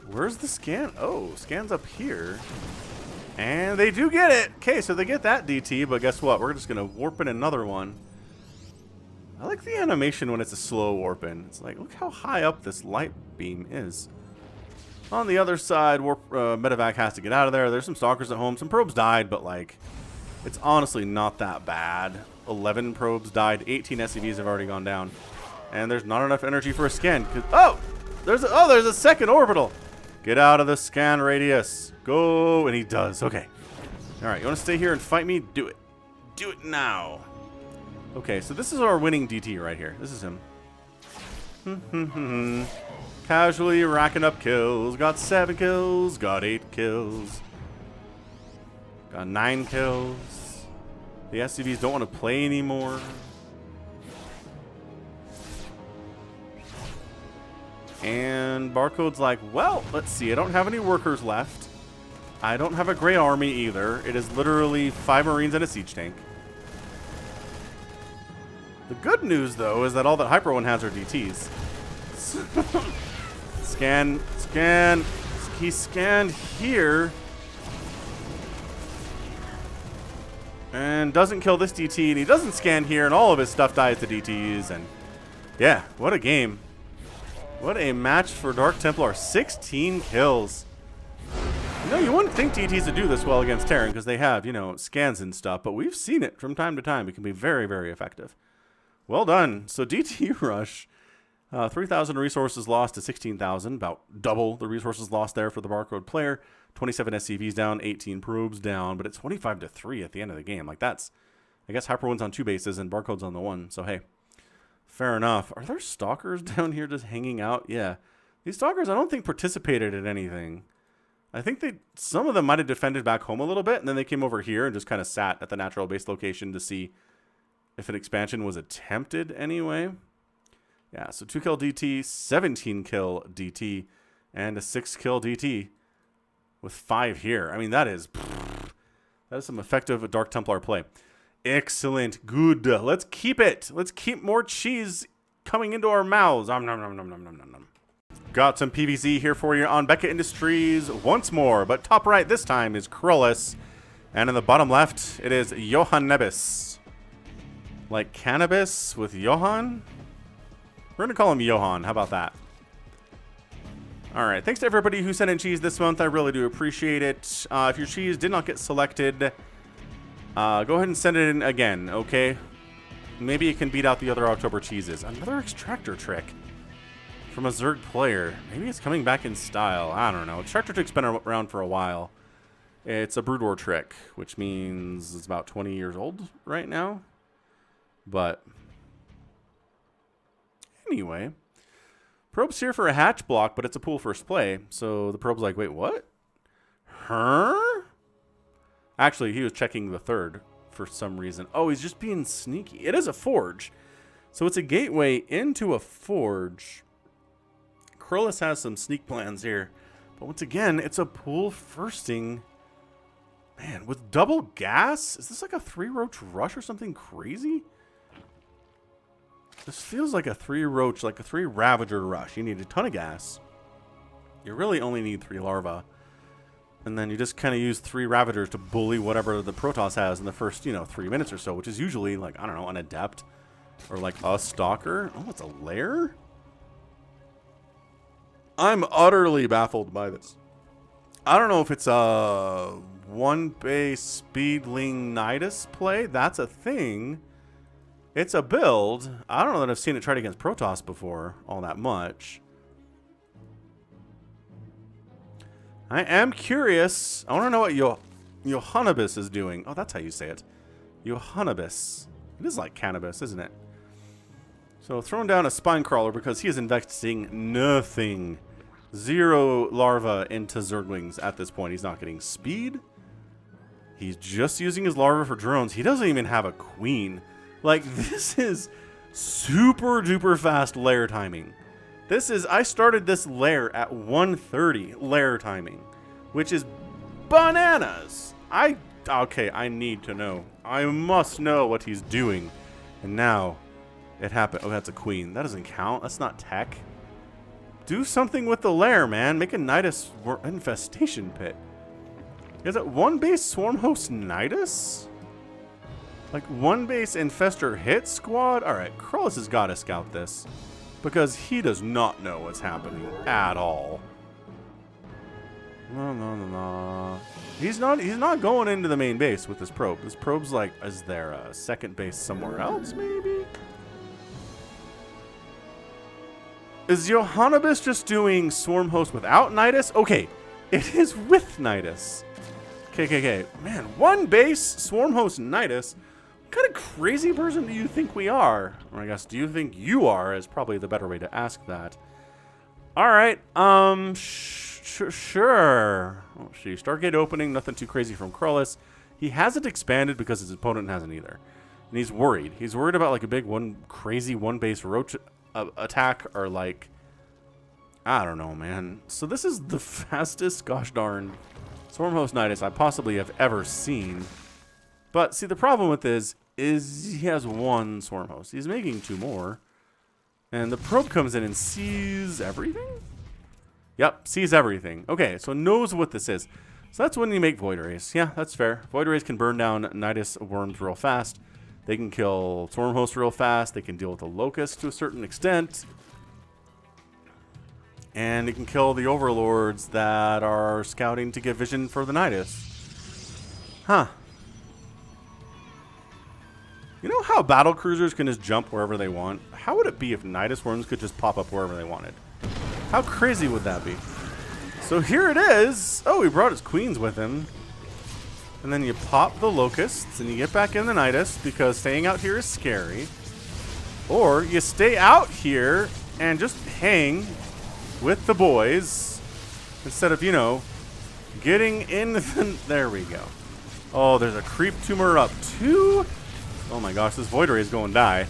Where's the scan? Oh, scan's up here. And they do get it. Okay, so they get that DT, but guess what? We're just going to warp in another one. I like the animation when it's a slow warp in. It's like, look how high up this light beam is. On the other side, medevac has to get out of there. There's some stalkers at home. Some probes died, but like, it's honestly not that bad. 11 probes died. 18 SCVs have already gone down. And there's not enough energy for a scan. Oh! There's a second orbital! Get out of the scan radius. Go! And he does. Okay. Alright, you want to stay here and fight me? Do it. Do it now. Okay, so this is our winning DT right here. This is him. Casually racking up kills. Got 7 kills. Got 8 kills. Got 9 kills. The SCVs don't want to play anymore. And Barcode's like, well, let's see. I don't have any workers left. I don't have a gray army either. It is literally 5 Marines and a siege tank. The good news, though, is that all that HyperONE has are DTs. Scan. He scanned here. And doesn't kill this DT, and he doesn't scan here, and all of his stuff dies to DTs, and yeah, what a game. What a match for Dark Templar. 16 kills. You know, you wouldn't think DTs would do this well against Terran, because they have, you know, scans and stuff, but we've seen it from time to time. It can be very, very effective. Well done. So DT Rush, 3,000 resources lost to 16,000, about double the resources lost there for the Barcode player. 27 SCVs down, 18 probes down, but it's 25-3 at the end of the game. Like, that's, I guess HyperONE's on 2 bases and Barcode's on the 1, so hey, fair enough. Are there stalkers down here just hanging out? Yeah. These stalkers I don't think participated in anything. I think some of them might have defended back home a little bit, and then they came over here and just kind of sat at the natural base location to see if an expansion was attempted anyway. Yeah, so 2 kill DT, 17 kill DT, and a 6 kill DT with 5 here. I mean, that is some effective Dark Templar play. Excellent. Good. Let's keep it. Let's keep more cheese coming into our mouths. Nom, nom, nom, nom, nom, nom, nom. Got some PvZ here for you on Becca Industries once more, but top right this time is Krullus, and in the bottom left it is Johannibis. Like cannabis with Johann? We're going to call him Johann. How about that? All right. Thanks to everybody who sent in cheese this month. I really do appreciate it. If your cheese did not get selected, go ahead and send it in again, okay? Maybe it can beat out the other October cheeses. Another extractor trick from a Zerg player. Maybe it's coming back in style. I don't know. Extractor trick's been around for a while. It's a Brood War trick, which means it's about 20 years old right now. But anyway, probe's here for a hatch block, but it's a pool first play. So the probe's like, wait, what? Huh? Actually, he was checking the third for some reason. Oh, he's just being sneaky. It is a forge. So it's a gateway into a forge. Krullus has some sneak plans here. But once again, it's a pool firsting. Man, with double gas? Is this like a 3-roach rush or something crazy? This feels like a 3-roach, like a 3-ravager rush. You need a ton of gas. You really only need 3 larvae. And then you just kind of use 3 ravagers to bully whatever the Protoss has in the first, 3 minutes or so, which is usually like, I don't know, an adept or like a stalker. Oh, it's a lair? I'm utterly baffled by this. I don't know if it's a 1-base speedling Nidus play. That's a thing. It's a build. I don't know that I've seen it tried against Protoss before all that much. I am curious. I want to know what Johannibis is doing. Oh, that's how you say it. Johannibis. It is like cannabis, isn't it? So throwing down a spine crawler because he is investing nothing. 0 larva into Zerglings at this point. He's not getting speed. He's just using his larva for drones. He doesn't even have a queen. Like, this is super duper fast lair timing. This is, I started this lair at 1:30 lair timing, which is bananas. Okay, I need to know. I must know what he's doing. And now it happened. Oh, that's a queen. That doesn't count. That's not tech. Do something with the lair, man. Make a Nidus infestation pit. Is it 1-base swarm host Nidus? Like 1-base infester hit squad? Alright, Krullus has got to scout this. Because he does not know what's happening at all. No. He's not going into the main base with this probe. This probe's like, is there a second base somewhere else, maybe? Is Johannibis just doing swarm host without Nidus? Okay, it is with Nidus. KKK. Man, 1-base swarm host Nidus. What kind of crazy person do you think we are? Or I guess, do you think you are is probably the better way to ask that. Alright, sure. Oh, see, Stargate opening, nothing too crazy from Krullus. He hasn't expanded because his opponent hasn't either. And he's worried. He's worried about like a big crazy 1-base roach attack or like, I don't know, man. So this is the fastest, gosh darn, Swarm Host Nidus I possibly have ever seen. But see, the problem with this is he has one swarm host. He's making 2 more. And the probe comes in and sees everything? Yep, sees everything. Okay, so knows what this is. So that's when you make Void Rays. Yeah, that's fair. Void Rays can burn down Nidus worms real fast. They can kill swarm hosts real fast. They can deal with the locust to a certain extent. And it can kill the overlords that are scouting to get vision for the Nidus. Huh. You know how battle cruisers can just jump wherever they want? How would it be if Nidus worms could just pop up wherever they wanted? How crazy would that be? So here it is. Oh, he brought his queens with him. And then you pop the locusts and you get back in the Nidus because staying out here is scary. Or you stay out here and just hang with the boys instead of, you know, getting in the... There we go. Oh, there's a creep tumor up too. Oh my gosh, this Void Ray is going to die.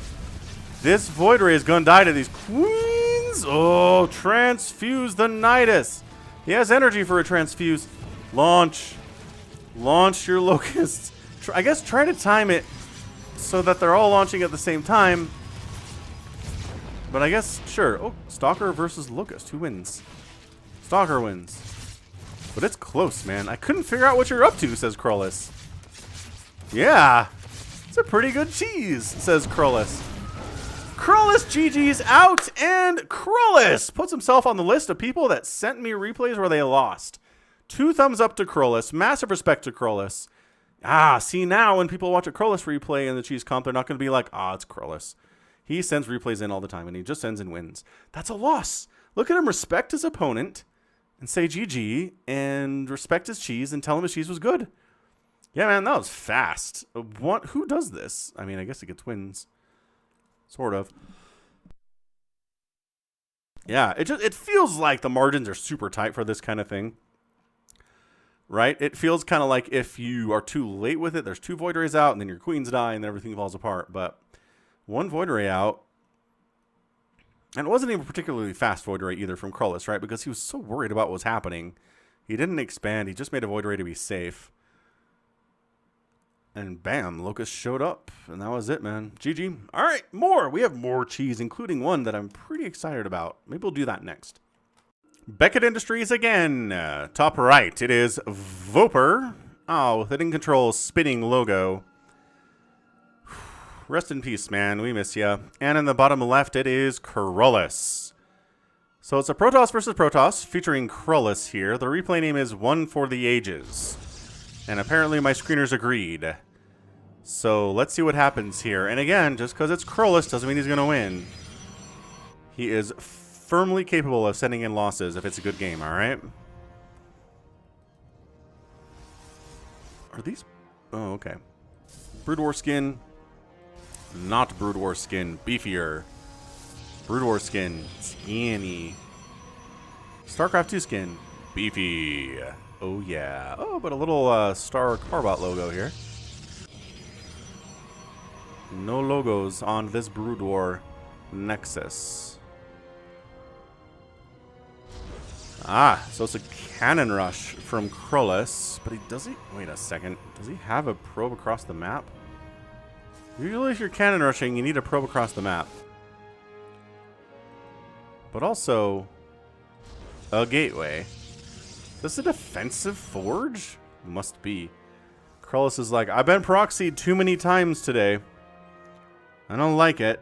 This Void Ray is going to die to these queens. Oh, transfuse the Nidus. He has energy for a transfuse. Launch. Launch your locusts. I guess try to time it so that they're all launching at the same time. But I guess, sure. Oh, Stalker versus Locust. Who wins? Stalker wins. But it's close, man. I couldn't figure out what you're up to, says Krullus. Yeah. It's a pretty good cheese, says Krullus. Krullus GG's out, and Krullus puts himself on the list of people that sent me replays where they lost. 2 thumbs up to Krullus. Massive respect to Krullus. Ah, see now when people watch a Krullus replay in the cheese comp, they're not going to be like, ah, it's Krullus. He sends replays in all the time, and he just sends in wins. That's a loss. Look at him respect his opponent and say GG and respect his cheese and tell him his cheese was good. Yeah, man, that was fast. Who does this? I mean, I guess it gets wins. Sort of. Yeah, it feels like the margins are super tight for this kind of thing. Right? It feels kind of like if you are too late with it, there's 2 Void Rays out, and then your queens die, and then everything falls apart. But 1 Void Ray out. And it wasn't even a particularly fast Void Ray either from Krullus, right? Because he was so worried about what was happening. He didn't expand. He just made a Void Ray to be safe. And bam, Locust showed up. And that was it, man. GG. All right, more. We have more cheese, including one that I'm pretty excited about. Maybe we'll do that next. Beckett Industries again. Top right, it is Voper. Oh, with hidden control spinning logo. Rest in peace, man. We miss ya. And in the bottom left, it is Krullus. So it's a Protoss versus Protoss featuring Krullus here. The replay name is One for the Ages. And apparently my screeners agreed. So let's see what happens here. And again, just because it's Krullus doesn't mean he's going to win. He is firmly capable of sending in losses if it's a good game, alright? Are these... Oh, okay. Brood War skin. Not Brood War skin. Beefier. Brood War skin. Skinny. StarCraft 2 skin. Beefy. Oh, yeah. Oh, but a little Star Carbot logo here. No logos on this Brood War Nexus. Ah, so it's a cannon rush from Krullus. But wait a second. Does he have a probe across the map? Usually if you're cannon rushing, you need a probe across the map. But also a gateway. Is this a defensive forge? Must be. Krullus is like, I've been proxied too many times today. I don't like it.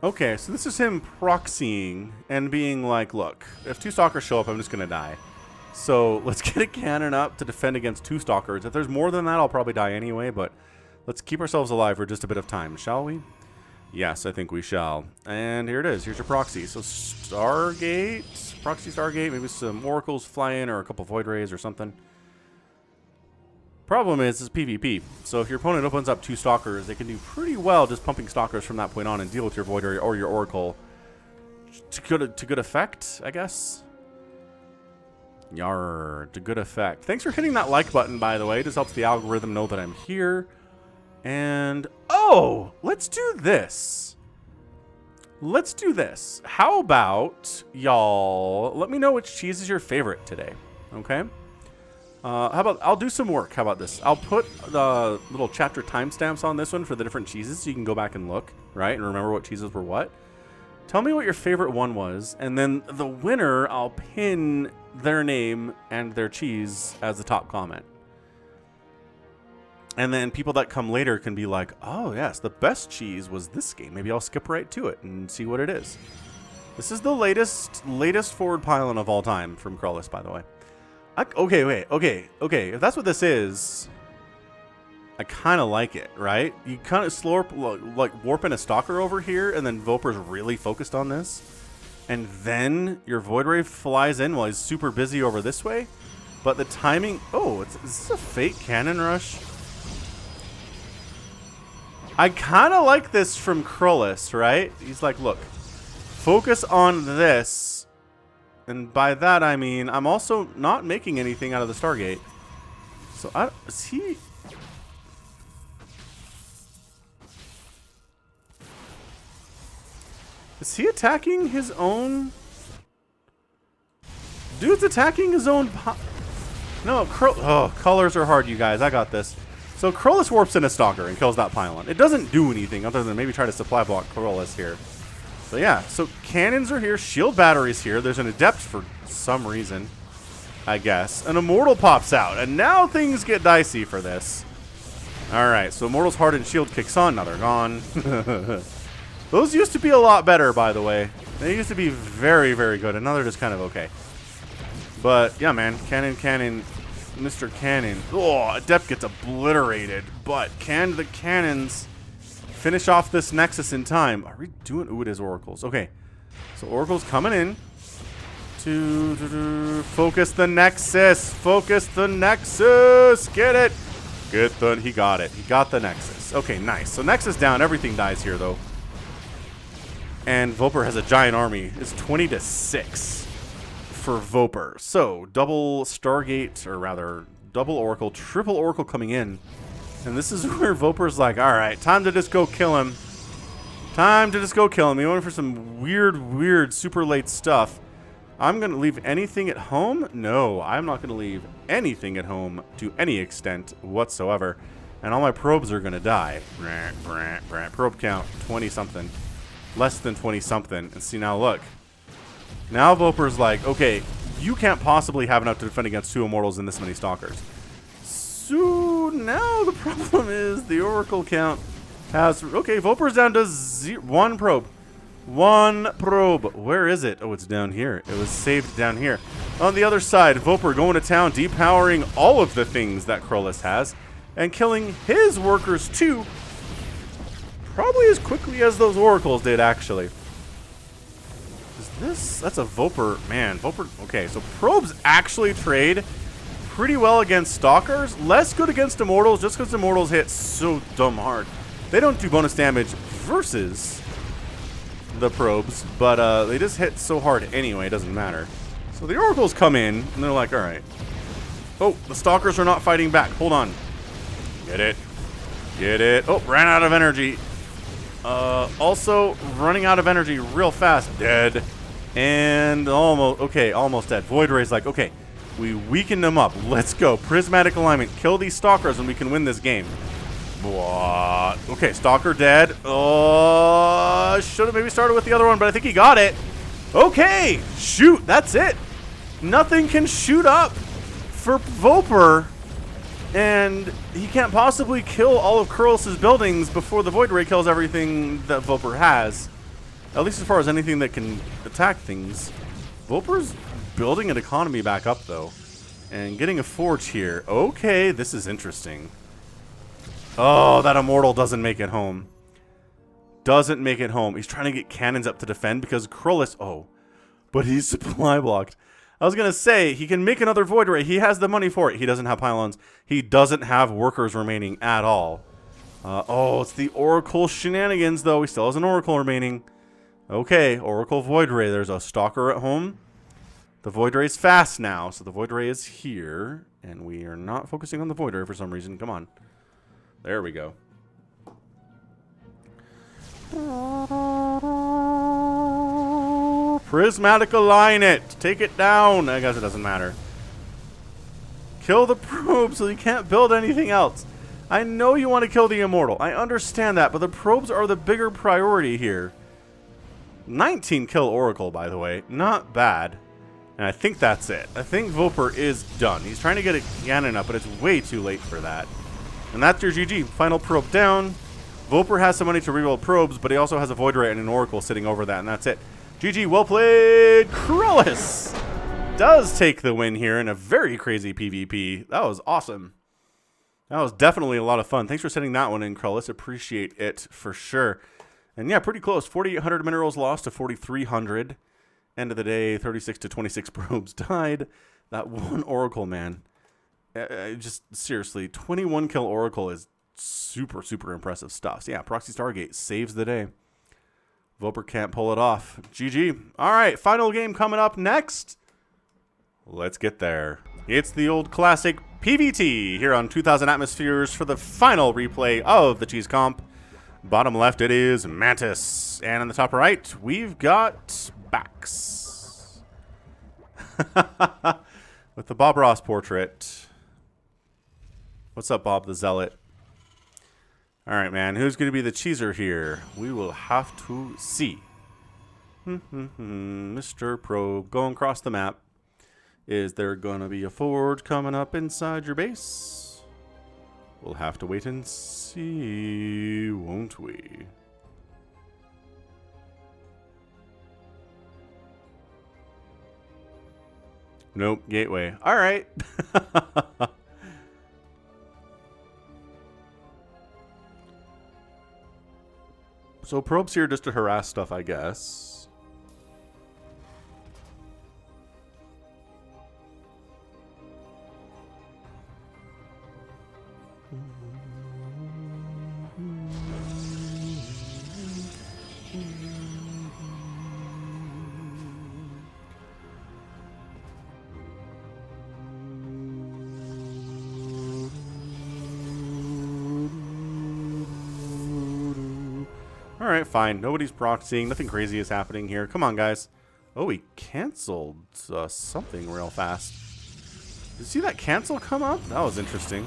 Okay, so this is him proxying and being like, look, if 2 stalkers show up, I'm just going to die. So let's get a cannon up to defend against 2 stalkers. If there's more than that, I'll probably die anyway, but let's keep ourselves alive for just a bit of time, shall we? Yes, I think we shall. And here it is. Here's your proxy. So Stargate, proxy Stargate, maybe some oracles fly in or a couple Void Rays or something. Problem is, it's PvP. So if your opponent opens up 2 stalkers, they can do pretty well just pumping stalkers from that point on and deal with your Void Ray or your oracle to good effect, I guess. Yar, to good effect. Thanks for hitting that like button, by the way. It just helps the algorithm know that I'm here. And, oh, let's do this. Let's do this. How about, y'all, let me know which cheese is your favorite today, okay? How about, I'll do some work. How about this? I'll put the little chapter timestamps on this one for the different cheeses so you can go back and look, right? And remember what cheeses were what. Tell me what your favorite one was, and then the winner, I'll pin their name and their cheese as the top comment. And then people that come later can be like, oh, yes, the best cheese was this game. Maybe I'll skip right to it and see what it is. This is the latest forward pylon of all time from Krullus, by the way. Okay. If that's what this is, I kind of like it, right? You kind of like warping a stalker over here, and then Voper's really focused on this. And then your Void Ray flies in while he's super busy over this way. But the timing... Oh, is this a fake cannon rush? I kind of like this from Krullus, right? He's like, look, focus on this. And by that, I mean, I'm also not making anything out of the Stargate. So, is he... Is he attacking his own... Dude's attacking his own... No, oh, colors are hard, you guys. I got this. So Krullus warps in a stalker and kills that pylon. It doesn't do anything other than maybe try to supply block Krullus here. So yeah, so cannons are here, shield batteries here. There's an adept for some reason, I guess. An immortal pops out, and now things get dicey for this. Alright, so immortal's hardened shield kicks on, now they're gone. Those used to be a lot better, by the way. They used to be very, very good, and now they're just kind of okay. But yeah, man, cannon. Mr. Cannon. Oh, Adept gets obliterated. But can the cannons finish off this Nexus in time? Are we doing... Ooh, it is Oracles. Okay. So Oracle's coming in to focus the Nexus. Focus the Nexus. Get it. He got it. He got the Nexus. Okay, nice. So Nexus down. Everything dies here, though. And Voper has a giant army. It's 20-6. For Voper. So, double Stargate, or rather, double Oracle, triple Oracle coming in. And this is where Voper's like, alright, time to just go kill him. He went for some weird, super late stuff. I'm going to leave anything at home? No, I'm not going to leave anything at home to any extent whatsoever. And all my probes are going to die. Probe count, 20-something. Less than 20-something. And see, now look. Now Voper's like, okay, you can't possibly have enough to defend against 2 immortals and this many stalkers. So now the problem is the Oracle count has... Okay, Voper's down to 1 probe. 1 probe. Where is it? Oh, it's down here. It was saved down here. On the other side, Voper going to town, depowering all of the things that Krullus has, and killing his workers too. Probably as quickly as those Oracles did, actually. That's a Voper, man. Voper, okay, so probes actually trade pretty well against stalkers. Less good against immortals, just because immortals hit so dumb hard. They don't do bonus damage versus the probes, but they just hit so hard anyway, it doesn't matter. So the oracles come in, and they're like, alright. Oh, the stalkers are not fighting back. Hold on. Get it. Oh, ran out of energy. Also, running out of energy real fast. Dead. And almost dead. Void Ray's like, okay, we weakened them up. Let's go. Prismatic alignment. Kill these stalkers and we can win this game. What? Okay, stalker dead. Should have maybe started with the other one, but I think he got it. Okay, shoot. That's it. Nothing can shoot up for Voper. And he can't possibly kill all of Krullus' buildings before the Void Ray kills everything that Voper has. At least as far as anything that can attack things. Voper's building an economy back up, though. And getting a forge here. Okay, this is interesting. Oh, that Immortal doesn't make it home. Doesn't make it home. He's trying to get cannons up to defend because Krullus... Oh, but he's supply blocked. I was going to say, he can make another Void Ray. He has the money for it. He doesn't have pylons. He doesn't have workers remaining at all. It's the Oracle shenanigans, though. He still has an Oracle remaining. Okay, Oracle Void Ray. There's a Stalker at home. The Void Ray's fast now, so the Void Ray is here. And we are not focusing on the Void Ray for some reason. Come on. There we go. Prismatic align it. Take it down. I guess it doesn't matter. Kill the probe so you can't build anything else. I know you want to kill the immortal. I understand that, but the probes are the bigger priority here. 19 kill Oracle, by the way. Not bad. And I think that's it. I think Voper is done. He's trying to get a cannon up, but it's way too late for that. And that's your GG. Final probe down. Voper has some money to rebuild probes, but he also has a Void Ray and an Oracle sitting over that, and that's it. GG, well played. Krullus does take the win here in a very crazy PvP. That was awesome. That was definitely a lot of fun. Thanks for sending that one in, Krullus. Appreciate it for sure. And yeah, pretty close. 4,800 minerals lost to 4,300. End of the day, 36 to 26 probes died. That one Oracle, man. Just seriously, 21 kill Oracle is super, super impressive stuff. So yeah, Proxy Stargate saves the day. Voper can't pull it off. GG. All right, final game coming up next. Let's get there. It's the old classic PvT here on 2000 Atmospheres for the final replay of the Cheese Comp. Bottom left, it is Mantas. And on the top right, we've got Bax. With the Bob Ross portrait. What's up, Bob the Zealot? All right, man. Who's going to be the cheeser here? We will have to see. Mr. Probe going across the map. Is there going to be a forge coming up inside your base? We'll have to wait and see, won't we? Nope, gateway. All right. So probe's here just to harass stuff, I guess. Alright, fine. Nobody's proxying. Nothing crazy is happening here. Come on, guys. Oh, he canceled something real fast. Did you see that cancel come up? That was interesting.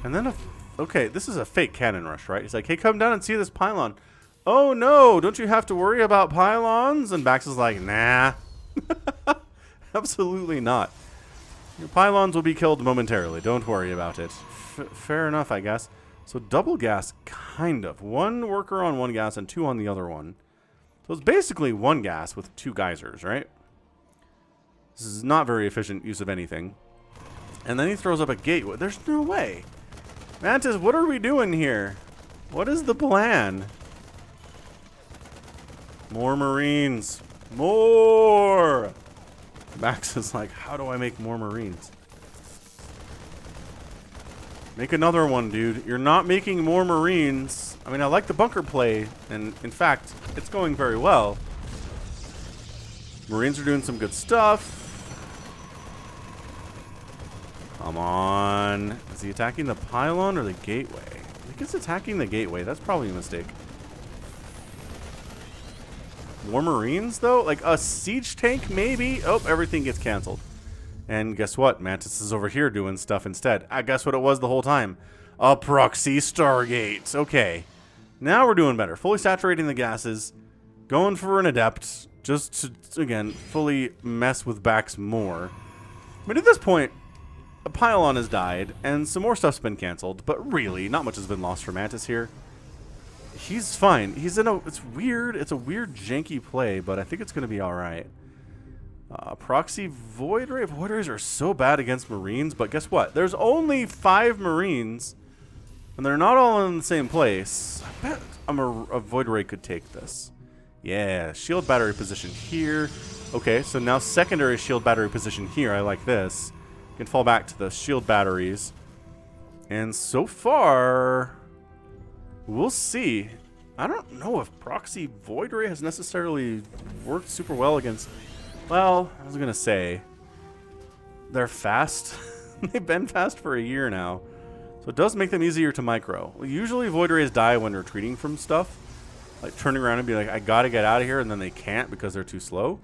And then, okay, this is a fake cannon rush, right? He's like, hey, come down and see this pylon. Oh, no, don't you have to worry about pylons? And Bax is like, nah. Absolutely not. Your pylons will be killed momentarily. Don't worry about it. Fair enough, I guess. So double gas, kind of. One worker on one gas and two on the other one. So it's basically one gas with two geysers, right? This is not very efficient use of anything. And then he throws up a gate. There's no way. Mantas, what are we doing here? What is the plan? More Marines. More! Max is like, how do I make more Marines? Make another one, dude. You're not making more Marines. I mean, I like the bunker play, and in fact, it's going very well. Marines are doing some good stuff. Come on. Is he attacking the pylon or the gateway? I think it's attacking the gateway. That's probably a mistake. More Marines, though? Like a siege tank, maybe? Oh, everything gets canceled. And guess what? Mantas is over here doing stuff instead. I guess what it was the whole time. A proxy Stargate. Okay. Now we're doing better. Fully saturating the gases. Going for an adept. Just to, again, fully mess with Bax more. But at this point, a pylon has died, and some more stuff's been canceled. But really, not much has been lost for Mantas here. He's fine. He's in a... It's weird. It's a weird, janky play, but I think it's going to be alright. Proxy Void Ray. Void Rays are so bad against Marines, but guess what? There's only 5 Marines, and they're not all in the same place. I bet a Void Ray could take this. Yeah, shield battery position here. Okay, so now secondary shield battery position here. I like this. Can fall back to the shield batteries. And so far, we'll see. I don't know if Proxy Void Ray has necessarily worked super well against... Well, I was going to say, they're fast. They've been fast for a year now. So it does make them easier to micro. Usually Void Rays die when retreating from stuff. like turning around and be like, I gotta get out of here, and then they can't because they're too slow.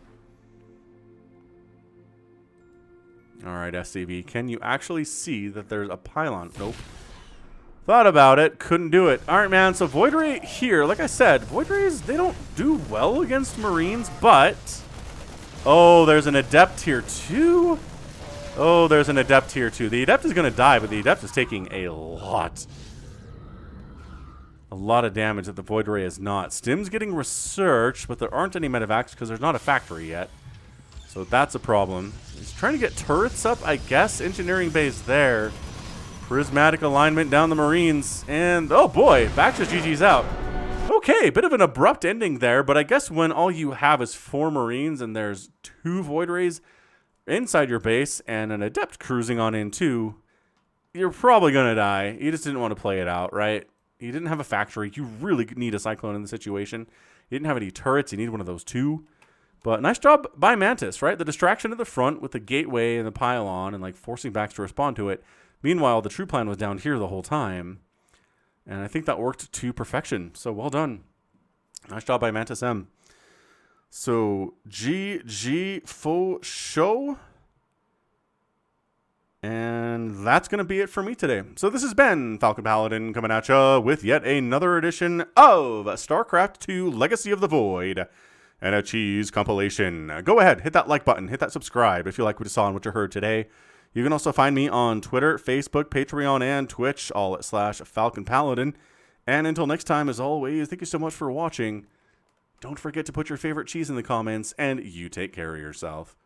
Alright, SCV, can you actually see that there's a pylon? Nope. Thought about it, couldn't do it. Alright, man, so Void Ray here, like I said, Void Rays, they don't do well against Marines, but... Oh, there's an Adept here too? Oh, there's an Adept here too. The Adept is going to die, but the Adept is taking a lot of damage that the Void Ray is not. Stim's getting researched, but there aren't any medevacs because there's not a factory yet. So that's a problem. He's trying to get turrets up, I guess. Engineering base there. Prismatic alignment down the Marines. And, oh boy, Baxter's GG's out. Okay, bit of an abrupt ending there, but I guess when all you have is 4 Marines and there's 2 Void Rays inside your base and an Adept cruising on in too, you're probably going to die. You just didn't want to play it out, right? You didn't have a factory. You really need a Cyclone in the situation. You didn't have any turrets. You need one of those too. But nice job by Mantas, right? The distraction at the front with the gateway and the pylon and like forcing Bax to respond to it. Meanwhile, the true plan was down here the whole time. And I think that worked to perfection. So well done. Nice job by MantasM. So GG faux show. And that's going to be it for me today. So this has been Falcon Paladin coming at you with yet another edition of StarCraft 2 Legacy of the Void and a cheese compilation. Go ahead, hit that like button, hit that subscribe if you like what you saw and what you heard today. You can also find me on Twitter, Facebook, Patreon, and Twitch, all at /FalconPaladin. And until next time, as always, thank you so much for watching. Don't forget to put your favorite cheese in the comments, and you take care of yourself.